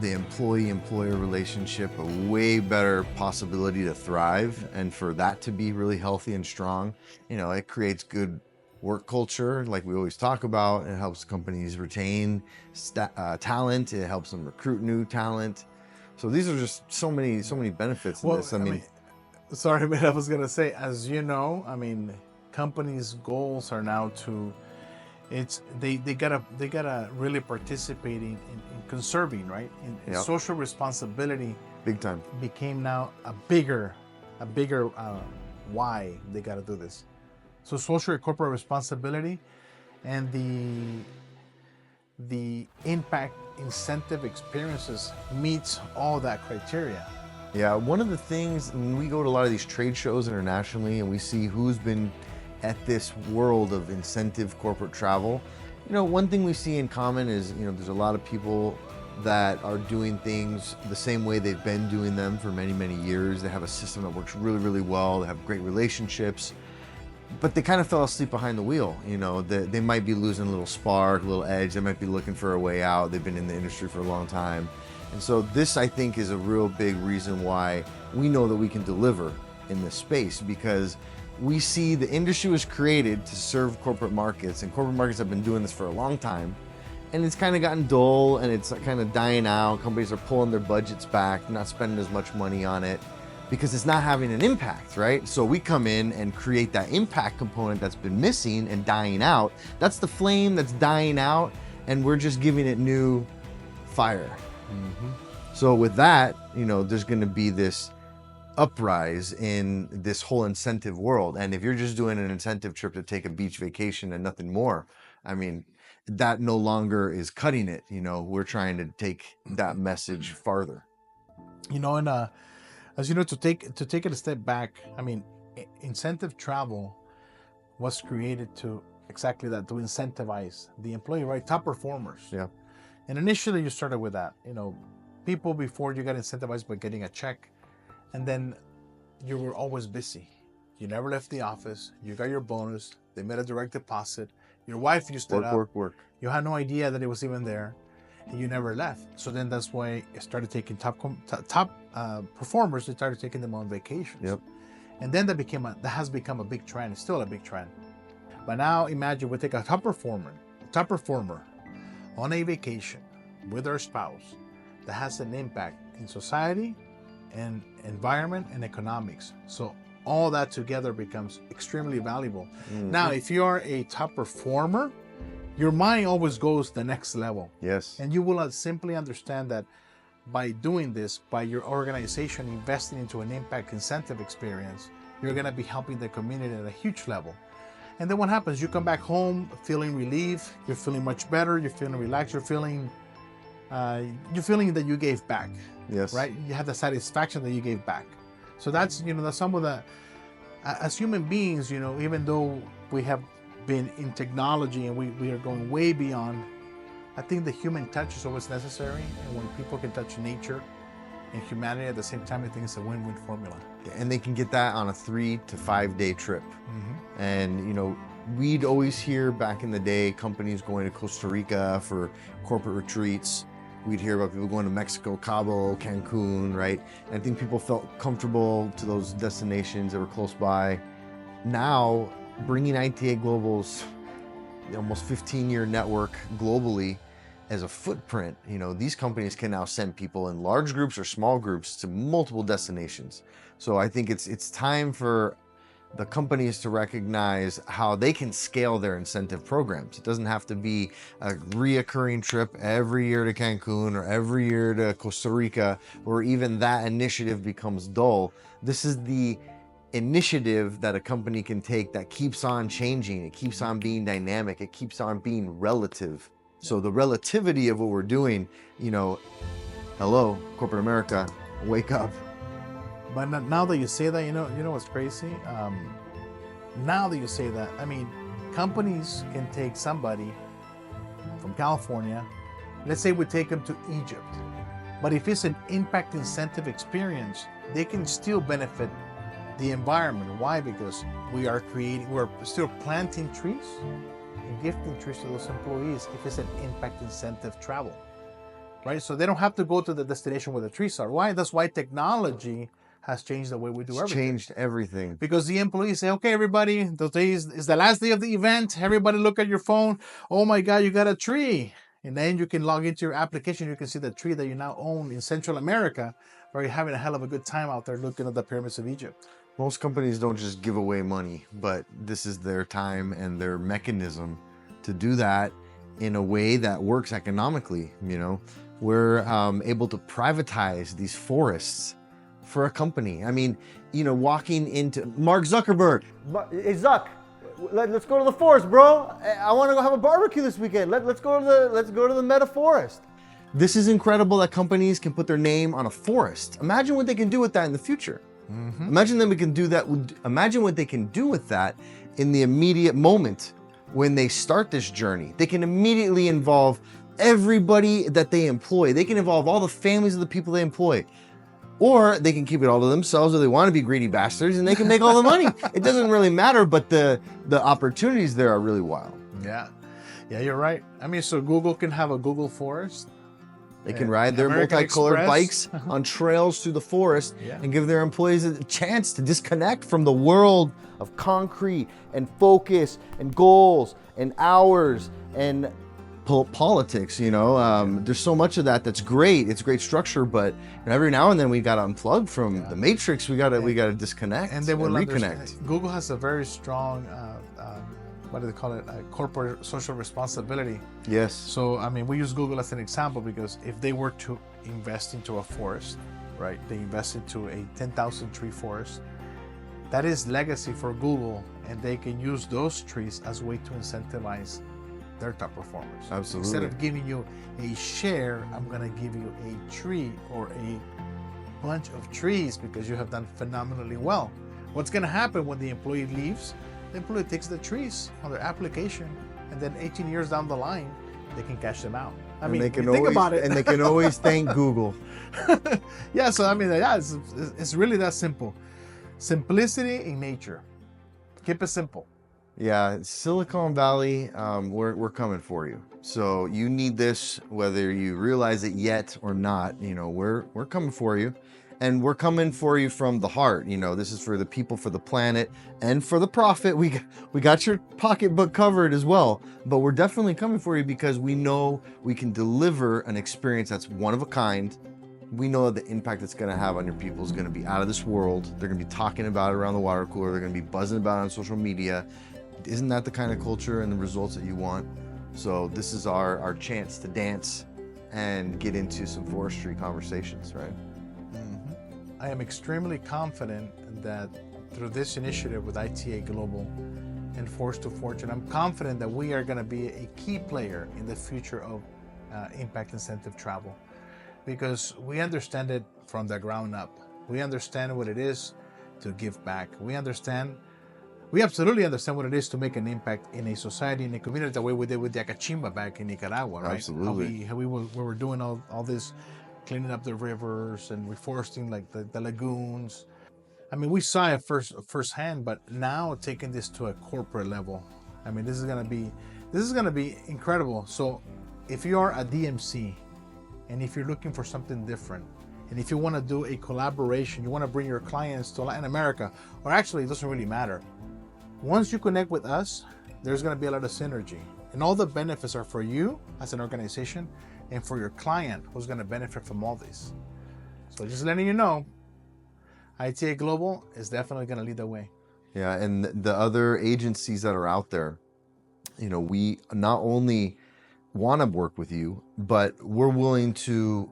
the employee-employer relationship a way better possibility to thrive, and for that to be really healthy and strong. It creates good work culture, like we always talk about. It helps companies retain talent. It helps them recruit new talent. So these are just so many benefits in this. I mean, sorry, but I was gonna say, as you know, I mean, companies' goals are now to, they gotta really participate in conserving, right? In social responsibility. Big time. Became now a bigger why they gotta do this. So social and corporate responsibility, and the impact incentive experiences meets all that criteria. Yeah, one of the things when we go to a lot of these trade shows internationally and we see who's been at this world of incentive corporate travel, one thing we see in common is, there's a lot of people that are doing things the same way they've been doing them for many years. They have a system that works really well. They have great relationships, but they kind of fell asleep behind the wheel. They might be losing a little spark, a little edge. They might be looking for a way out. They've been in the industry for a long time. And so this, I think, is a real big reason why we know that we can deliver in this space, because we see the industry was created to serve corporate markets, and corporate markets have been doing this for a long time. And it's kind of gotten dull, and it's kind of dying out. Companies are pulling their budgets back, not spending as much money on it, because it's not having an impact, right? So we come in and create that impact component that's been missing and dying out. That's the flame that's dying out, and we're just giving it new fire. So with that, there's going to be this uprise in this whole incentive world. And if you're just doing an incentive trip to take a beach vacation and nothing more, I mean, that no longer is cutting it. We're trying to take that message farther. And as you know, to take it a step back, I mean, incentive travel was created to exactly that, to incentivize the employee, right? Top performers. Yeah. And initially you started with that, people before, you got incentivized by getting a check, and then you were always busy. You never left the office. You got your bonus. They made a direct deposit. Your wife used it up. Work. You had no idea that it was even there, and you never left. So then that's why it started taking top performers. They started taking them on vacations. Yep. And then that has become a big trend. It's still a big trend. But now imagine we take a top performer on a vacation with their spouse that has an impact in society and environment and economics. So all that together becomes extremely valuable. Now, if you are a top performer, your mind always goes the next level. Yes. And you will simply understand that by doing this, by your organization investing into an impact incentive experience, you're going to be helping the community at a huge level. And then what happens? You come back home feeling relief. You're feeling much better. You're feeling relaxed. You're feeling that you gave back. Yes. Right? You have the satisfaction that you gave back. So that's some of the, as human beings, even though we have been in technology and we are going way beyond, I think the human touch is always necessary. And when people can touch nature and humanity at the same time, I think it's a win-win formula. And they can get that on a 3 to 5 day trip. And, we'd always hear back in the day, companies going to Costa Rica for corporate retreats. We'd hear about people going to Mexico, Cabo, Cancun, right? And I think people felt comfortable to those destinations that were close by. Now, bringing ITA Global's almost 15-year network globally as a footprint, these companies can now send people in large groups or small groups to multiple destinations. So I think it's time for the companies to recognize how they can scale their incentive programs. It doesn't have to be a reoccurring trip every year to Cancun or every year to Costa Rica, where even that initiative becomes dull. This is the initiative that a company can take that keeps on changing. It keeps on being dynamic. It keeps on being relative. So the relativity of what we're doing, hello, corporate America, wake up. But now that you say that, you know what's crazy? Now that you say that, I mean, companies can take somebody from California, let's say we take them to Egypt, but if it's an impact incentive experience, they can still benefit the environment. Why? Because we're still planting trees and gifting trees to those employees if it's an impact incentive travel, right? So they don't have to go to the destination where the trees are. Why? That's why technology has changed the way we do everything. Changed everything. Because the employees say, okay, everybody, today is the last day of the event. Everybody look at your phone. Oh my God, you got a tree. And then you can log into your application. You can see the tree that you now own in Central America, where you're having a hell of a good time out there looking at the pyramids of Egypt. Most companies don't just give away money, but this is their time and their mechanism to do that in a way that works economically. We're able to privatize these forests for a company. I mean, walking into Mark Zuckerberg. Hey Zuck, let's go to the forest, bro. I want to go have a barbecue this weekend. Let's go to the Meta Forest. This is incredible that companies can put their name on a forest. Imagine what they can do with that in the future. Mm-hmm. Imagine what they can do with that in the immediate moment when they start this journey. They can immediately involve everybody that they employ. They can involve all the families of the people they employ. Or they can keep it all to themselves, or they want to be greedy bastards and they can make all the money. It doesn't really matter, but the opportunities there are really wild. Yeah, you're right. I mean, so Google can have a Google Forest. They can ride their American multicolored Express. bikes on trails through the forest Yeah. and give their employees a chance to disconnect from the world Of concrete and focus and goals and hours and politics. There's so much of that's great. It's great structure, but every now and then we got to unplug from the matrix. We got to disconnect And they will reconnect. Google has a very strong, what do they call it? Corporate social responsibility. Yes. So, I mean, we use Google as an example because if they were to invest into a forest, right? They invest into a 10,000 tree forest. That is legacy for Google, and they can use those trees as a way to incentivize their top performers. Absolutely. Instead of giving you a share, I'm going to give you a tree or a bunch of trees because you have done phenomenally well. What's going to happen when the employee leaves? The employee takes the trees on their application, and then 18 years down the line, they can cash them out. I mean, they can think always, about it. and they can always thank Google. Yeah, so I mean, yeah, it's really that simple. Simplicity in nature. Keep it simple. Yeah, Silicon Valley, we're coming for you. So you need this, whether you realize it yet or not. We're coming for you, and we're coming for you from the heart. This is for the people, for the planet, and for the profit. We got your pocketbook covered as well, but we're definitely coming for you because we know we can deliver an experience that's one of a kind. We know that the impact it's going to have on your people is going to be out of this world. They're going to be talking about it around the water cooler. They're going to be buzzing about it on social media. Isn't that the kind of culture and the results that you want? So this is our chance to dance and get into some forestry conversations, right? Mm-hmm. I am extremely confident that through this initiative with ITA Global and Force to Fortune, I'm confident that we are going to be a key player in the future of impact incentive travel, because we understand it from the ground up. We understand what it is to give back. We absolutely understand what it is to make an impact in a society, in a community, the way we did with the Acachimba back in Nicaragua, right? Absolutely. How we were doing all this, cleaning up the rivers and reforesting like the lagoons. I mean, we saw it firsthand, but now taking this to a corporate level, I mean, this is gonna be incredible. So if you are a DMC, and if you're looking for something different, and if you want to do a collaboration, you want to bring your clients to Latin America, or actually it doesn't really matter. Once you connect with us, there's going to be a lot of synergy. And all the benefits are for you as an organization and for your client who's going to benefit from all this. So just letting you know, ITA Global is definitely going to lead the way. Yeah, and the other agencies that are out there, we not only want to work with you, but we're willing to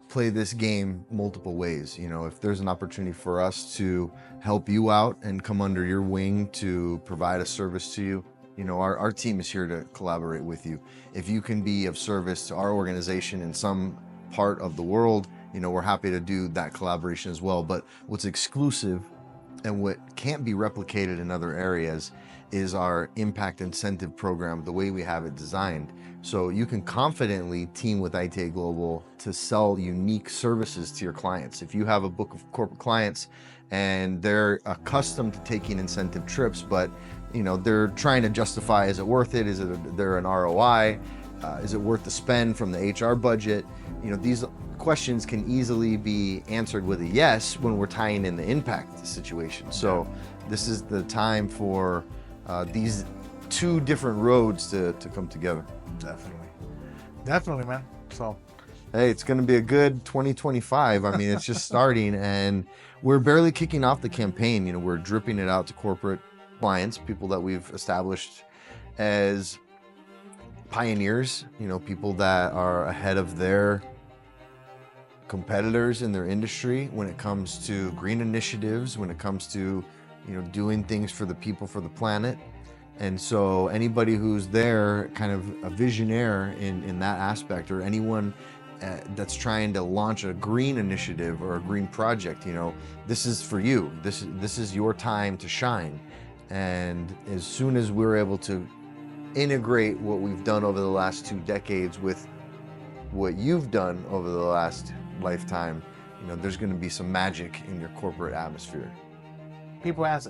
play this game multiple ways. If there's an opportunity for us to help you out and come under your wing to provide a service to you, our team is here to collaborate with you. If you can be of service to our organization in some part of the world, we're happy to do that collaboration as well. But what's exclusive and what can't be replicated in other areas is our impact incentive program, the way we have it designed. So you can confidently team with ITA Global to sell unique services to your clients. If you have a book of corporate clients and they're accustomed to taking incentive trips, but they're trying to justify, is it worth it? Is there an ROI? Is it worth the spend from the HR budget? These questions can easily be answered with a yes when we're tying in the impact situation. So this is the time for these two different roads to come together. Definitely, man. So hey, it's going to be a good 2025. I mean, it's just starting and we're barely kicking off the campaign. We're dripping it out to corporate clients, people that we've established as pioneers, people that are ahead of their competitors in their industry when it comes to green initiatives, when it comes to doing things for the people, for the planet. And so anybody who's there, kind of a visionaire in that aspect, or anyone that's trying to launch a green initiative or a green project, this is for you. This is your time to shine. And as soon as we're able to integrate what we've done over the last 2 decades with what you've done over the last lifetime, there's going to be some magic in your corporate atmosphere. people ask,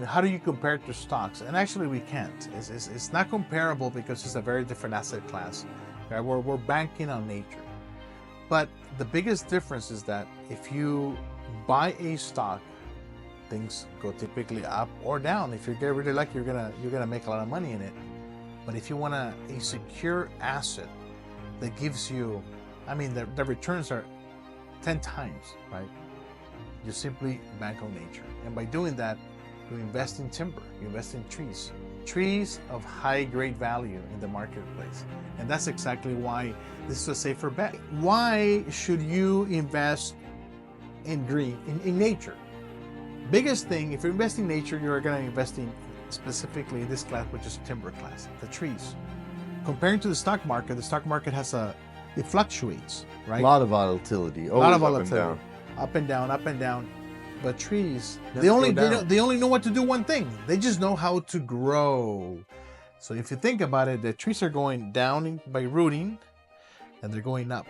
how do you compare it to stocks? And actually we can't. It's not comparable because it's a very different asset class. Okay? We're banking on nature. But the biggest difference is that if you buy a stock, things go typically up or down. If you get really lucky, you're gonna make a lot of money in it. But if you want a secure asset that gives you, the returns are 10 times, right? You simply bank on nature. And by doing that, you invest in timber, you invest in trees of high grade value in the marketplace. And that's exactly why this is a safer bet. Why should you invest in nature? Biggest thing, if you invest in nature, you're going to invest in specifically in this class, which is timber class, the trees. Comparing to the stock market has it fluctuates, right? A lot of volatility. A lot of always volatility. Up and down. But trees, Let's they only know what to do one thing. They just know how to grow. So if you think about it, the trees are going down by rooting, and they're going up.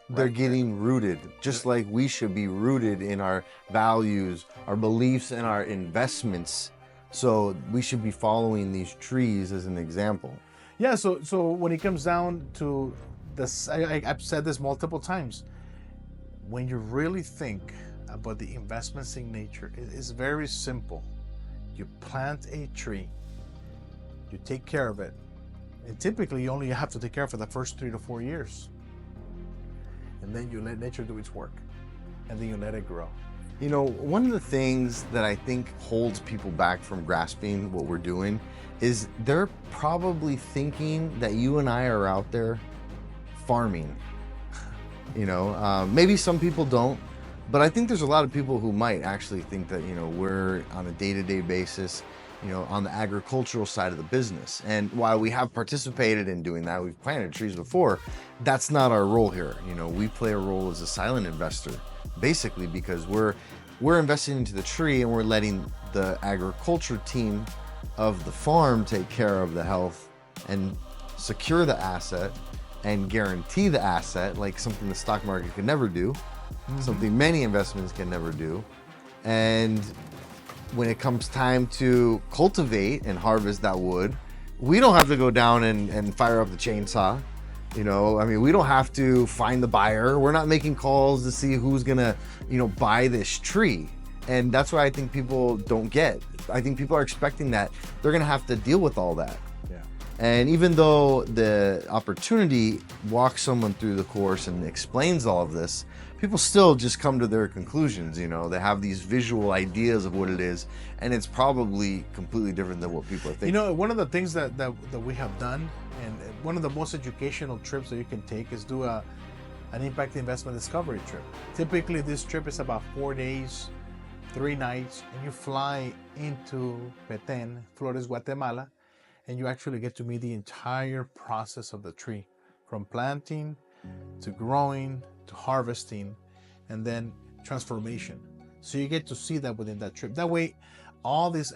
They're getting rooted, just like we should be rooted in our values, our beliefs, and our investments. So we should be following these trees as an example. Yeah, so when it comes down to this, I've said this multiple times, when you really think about the investments in nature, it's very simple. You plant a tree, you take care of it, and typically you only have to take care of it for the first 3 to 4 years. And then you let nature do its work, and then you let it grow. You know, one of the things that I think holds people back from grasping what we're doing is they're probably thinking that you and I are out there farming. Maybe some people don't, but I think there's a lot of people who might actually think that, we're on a day-to-day basis, on the agricultural side of the business. And while we have participated in doing that, we've planted trees before, that's not our role here. We play a role as a silent investor, basically because we're investing into the tree and we're letting the agriculture team of the farm take care of the health and secure the asset and guarantee the asset, like something the stock market could never do, something many investments can never do. And when it comes time to cultivate and harvest that wood, we don't have to go down and fire up the chainsaw. We don't have to find the buyer. We're not making calls to see who's gonna, buy this tree. And that's what I think people don't get. I think people are expecting that they're gonna have to deal with all that. Yeah. And even though the opportunity walks someone through the course and explains all of this, people still just come to their conclusions. You know, they have these visual ideas of what it is, and it's probably completely different than what people are thinking. You know, one of the things that we have done, and one of the most educational trips that you can take is do an impact investment discovery trip. Typically, this trip is about 4 days, 3 nights, and you fly into Petén, Flores, Guatemala, and you actually get to meet the entire process of the tree, from planting to growing to harvesting, and then transformation. So you get to see that within that trip. That way, all these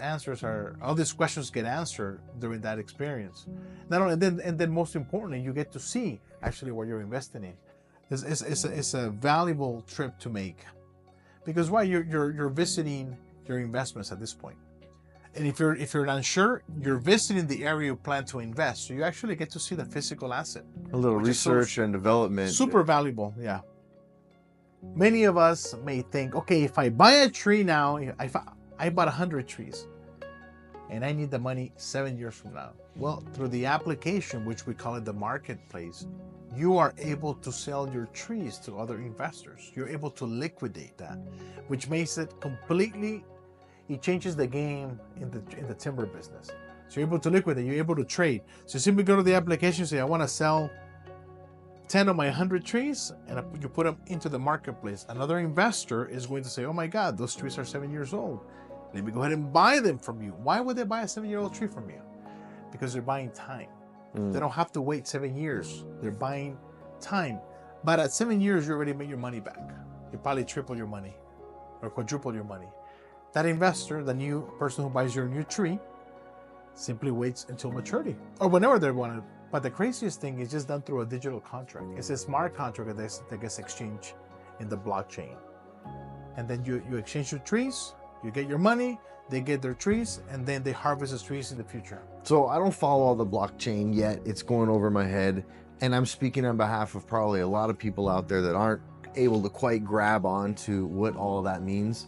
questions get answered during that experience. Not only, and then most importantly, you get to see actually what you're investing in. It's a valuable trip to make, because why, you're visiting your investments at this point. And if you're unsure, you're visiting the area you plan to invest. So you actually get to see the physical asset. A little research and development. Super valuable, yeah. Many of us may think, okay, if I buy a tree now, if I bought 100 trees, and I need the money 7 years from now. Well, through the application, which we call it the marketplace, you are able to sell your trees to other investors. You're able to liquidate that, which makes it completely, it changes the game in the timber business. So you're able to liquidate, you're able to trade. So you simply go to the application, say, I want to sell 10 of my 100 trees, and you put them into the marketplace. Another investor is going to say, oh my God, those trees are 7 years old. Let me go ahead and buy them from you. Why would they buy a 7-year-old tree from you? Because they're buying time. They don't have to wait 7 years. They're buying time. But at 7 years, you already made your money back. You probably triple your money or quadruple your money. That investor, the new person who buys your new tree, simply waits until maturity or whenever they want it. But the craziest thing is just done through a digital contract. It's a smart contract that gets exchanged in the blockchain. And then you exchange your trees, you get your money, they get their trees, and then they harvest the trees in the future. So I don't follow all the blockchain yet. It's going over my head. And I'm speaking on behalf of probably a lot of people out there that aren't able to quite grab onto what all of that means.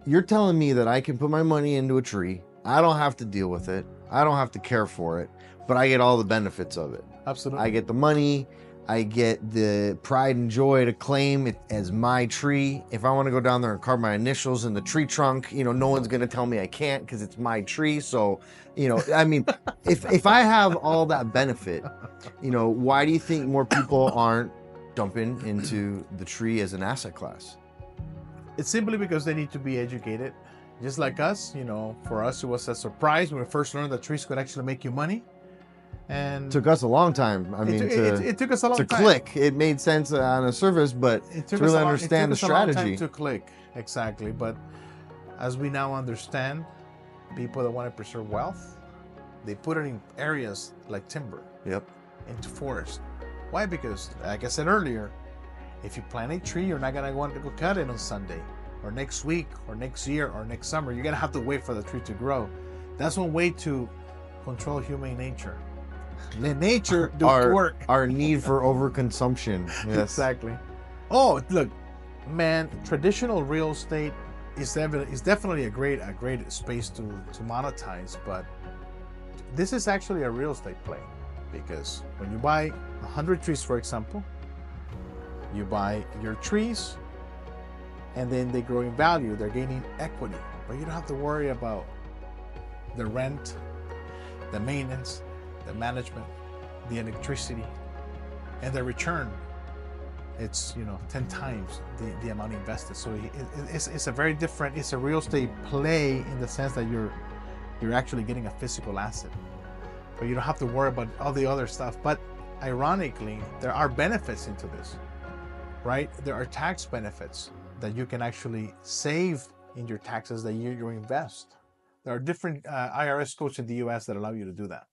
You're telling me that I can put my money into a tree. I don't have to deal with it. I don't have to care for it, but I get all the benefits of it. Absolutely. I get the money. I get the pride and joy to claim it as my tree. If I want to go down there and carve my initials in the tree trunk, you know, no one's going to tell me I can't because it's my tree. So, you know, I mean, if I have all that benefit, you know, why do you think more people aren't dumping into the tree as an asset class? It's simply because they need to be educated. Just like us, you know, for us, it was a surprise when we first learned that trees could actually make you money. And It took us a long time. I mean, it took us a long to time. click. It made sense on the surface, but to really understand the strategy. It took us a long time to click, exactly. But as we now understand, people that want to preserve wealth, they put it in areas like timber, Yep. into forest. Why? Because, like I said earlier, if you plant a tree, you're not gonna want to go cut it on Sunday, or next week, or next year, or next summer. You're gonna have to wait for the tree to grow. That's one way to control human nature. Let nature do work. Our need for overconsumption. Yes. Exactly. Oh, look, man, traditional real estate is definitely a great space to monetize, but this is actually a real estate play, because when you buy 100 trees, for example, you buy your trees and then they grow in value, they're gaining equity, but you don't have to worry about the rent, the maintenance, the management, the electricity, and the return. It's, you know, 10 times the amount invested. So it's a very different, it's a real estate play in the sense that you're actually getting a physical asset, but you don't have to worry about all the other stuff. But ironically, there are benefits into this, right? There are tax benefits that you can actually save in your taxes the year you invest. There are different IRS codes in the US that allow you to do that.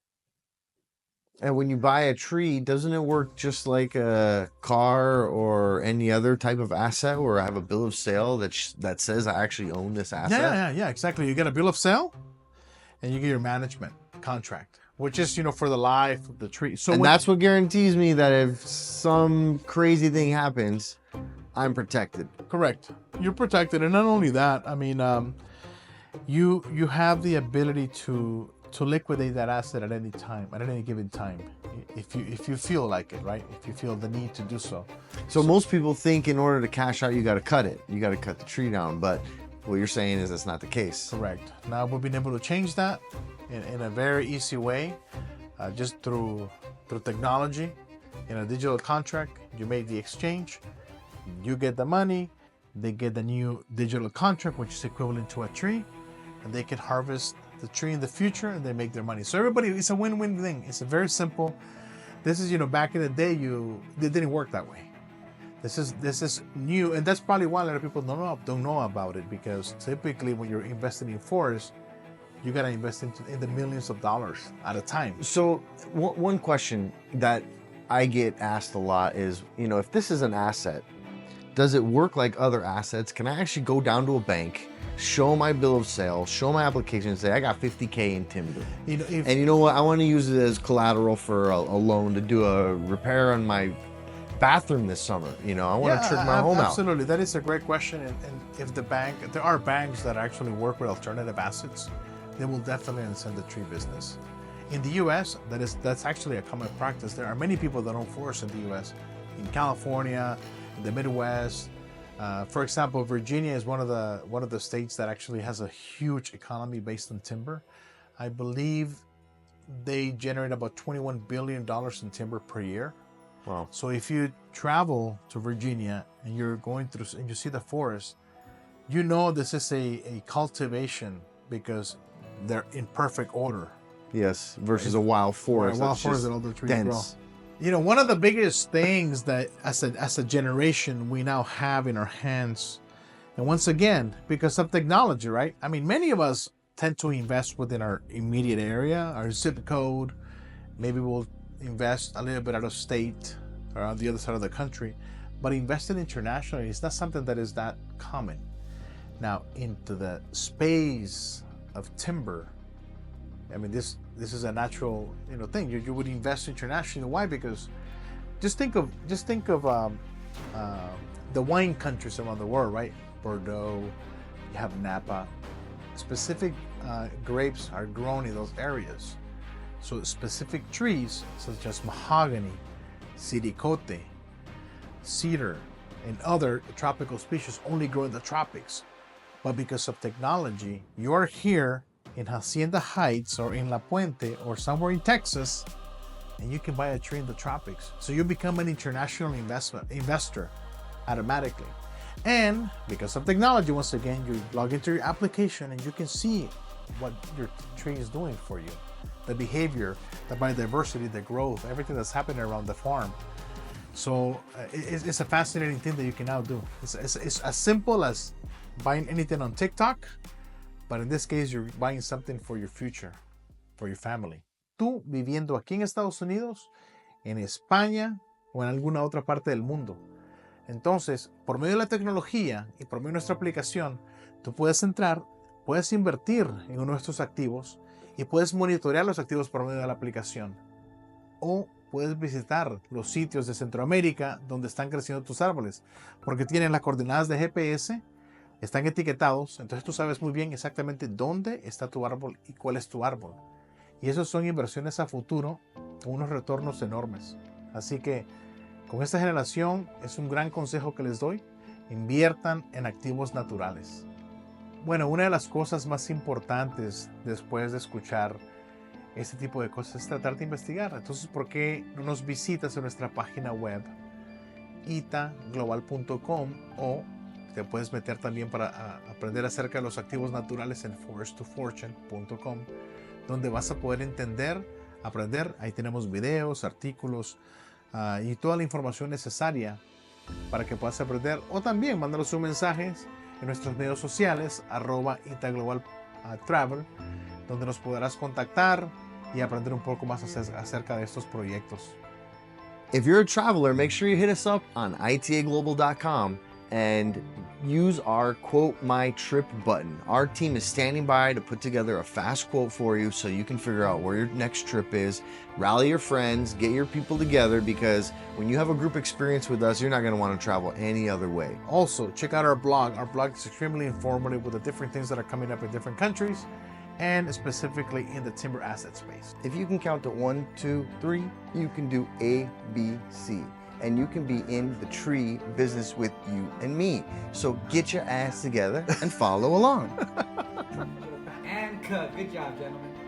And when you buy a tree, doesn't it work just like a car or any other type of asset where I have a bill of sale that says I actually own this asset? Yeah, exactly. You get a bill of sale and you get your management contract, which is, you know, for the life of the tree. So And that's what guarantees me that if some crazy thing happens, I'm protected. correct. You're protected. And not only that, I mean, you have the ability to to liquidate that asset at any time, at any given time, if you feel like it, right? If you feel the need to do so. So most people think in order to cash out, you got to cut it. You got to cut the tree down. But what you're saying is that's not the case. Correct. Now we've been able to change that in a very easy way, just through technology. In a digital contract, you make the exchange, you get the money, they get the new digital contract, which is equivalent to a tree, and they can harvest the tree in the future and they make their money. So everybody, it's a win-win thing. It's a very simple. This is, back in the day, it didn't work that way. This is new, and that's probably why a lot of people don't know about it, because typically when you're investing in forests, you gotta invest in the millions of dollars at a time. So one question that I get asked a lot is, if this is an asset, does it work like other assets? Can I actually go down to a bank, show my bill of sale, show my application, and say I got $50K in timber, and you know what, I want to use it as collateral for a loan to do a repair on my bathroom this summer. I want to trick my home out. Absolutely, that is a great question. And if there are banks that actually work with alternative assets, they will definitely send the tree business. In the U.S., that's actually a common practice. There are many people that own forests in the U.S. In California, in the Midwest. For example, Virginia is one of the states that actually has a huge economy based on timber. I believe they generate about $21 billion in timber per year. Wow. So if you travel to Virginia and you're going through and you see the forest, this is a cultivation because they're in perfect order. Yes, versus a wild forest. A wild forest that all the trees dense. grow. One of the biggest things that as a generation we now have in our hands, and once again, because of technology, right? I mean, many of us tend to invest within our immediate area, our zip code. Maybe we'll invest a little bit out of state or on the other side of the country, but investing internationally is not something that is that common. Now, into the space of timber, I mean, this is a natural thing. You would invest internationally. Why? Because just think of the wine countries around the world, right? Bordeaux, you have Napa. Specific grapes are grown in those areas. So specific trees such as mahogany, siricote, cedar, and other tropical species only grow in the tropics. But because of technology, you're here in Hacienda Heights or in La Puente or somewhere in Texas, and you can buy a tree in the tropics. So you become an international investor automatically. And because of technology, once again, you log into your application and you can see what your tree is doing for you. The behavior, the biodiversity, the growth, everything that's happening around the farm. So it's a fascinating thing that you can now do. It's as simple as buying anything on TikTok, but in this case, you're buying something for your future, for your family. Tú viviendo aquí en Estados Unidos, en España o en alguna otra parte del mundo. Entonces, por medio de la tecnología y por medio de nuestra aplicación, tú puedes entrar, puedes invertir en uno de estos activos y puedes monitorear los activos por medio de la aplicación. O puedes visitar los sitios de Centroamérica donde están creciendo tus árboles, porque tienen las coordenadas de GPS, están etiquetados, entonces tú sabes muy bien exactamente dónde está tu árbol y cuál es tu árbol. Y esos son inversiones a futuro con unos retornos enormes. Así que con esta generación es un gran consejo que les doy: inviertan en activos naturales. Bueno, una de las cosas más importantes después de escuchar este tipo de cosas es tratar de investigar. Entonces, ¿por qué no nos visitas en nuestra página web itaglobal.com, o te puedes meter también para aprender acerca de los activos naturales en forest2fortune.com, donde vas a poder entender, aprender. Ahí tenemos videos, artículos y toda la información necesaria para que puedas aprender. O también mándanos sus mensajes en nuestros medios sociales @itaglobaltravel, donde nos podrás contactar y aprender un poco más acerca de estos proyectos. If you're a traveler, make sure you hit us up on itaglobal.com and use our quote my trip button. Our team is standing by to put together a fast quote for you so you can figure out where your next trip is, rally your friends, get your people together, because when you have a group experience with us, you're not going to want to travel any other way. Also, check out our blog. Our blog is extremely informative with the different things that are coming up in different countries. and specifically in the timber asset space. If you can count to 1, 2, 3, you can do A, B, C. And you can be in the tree business with you and me. So get your ass together and follow along. And cut. Good job, gentlemen.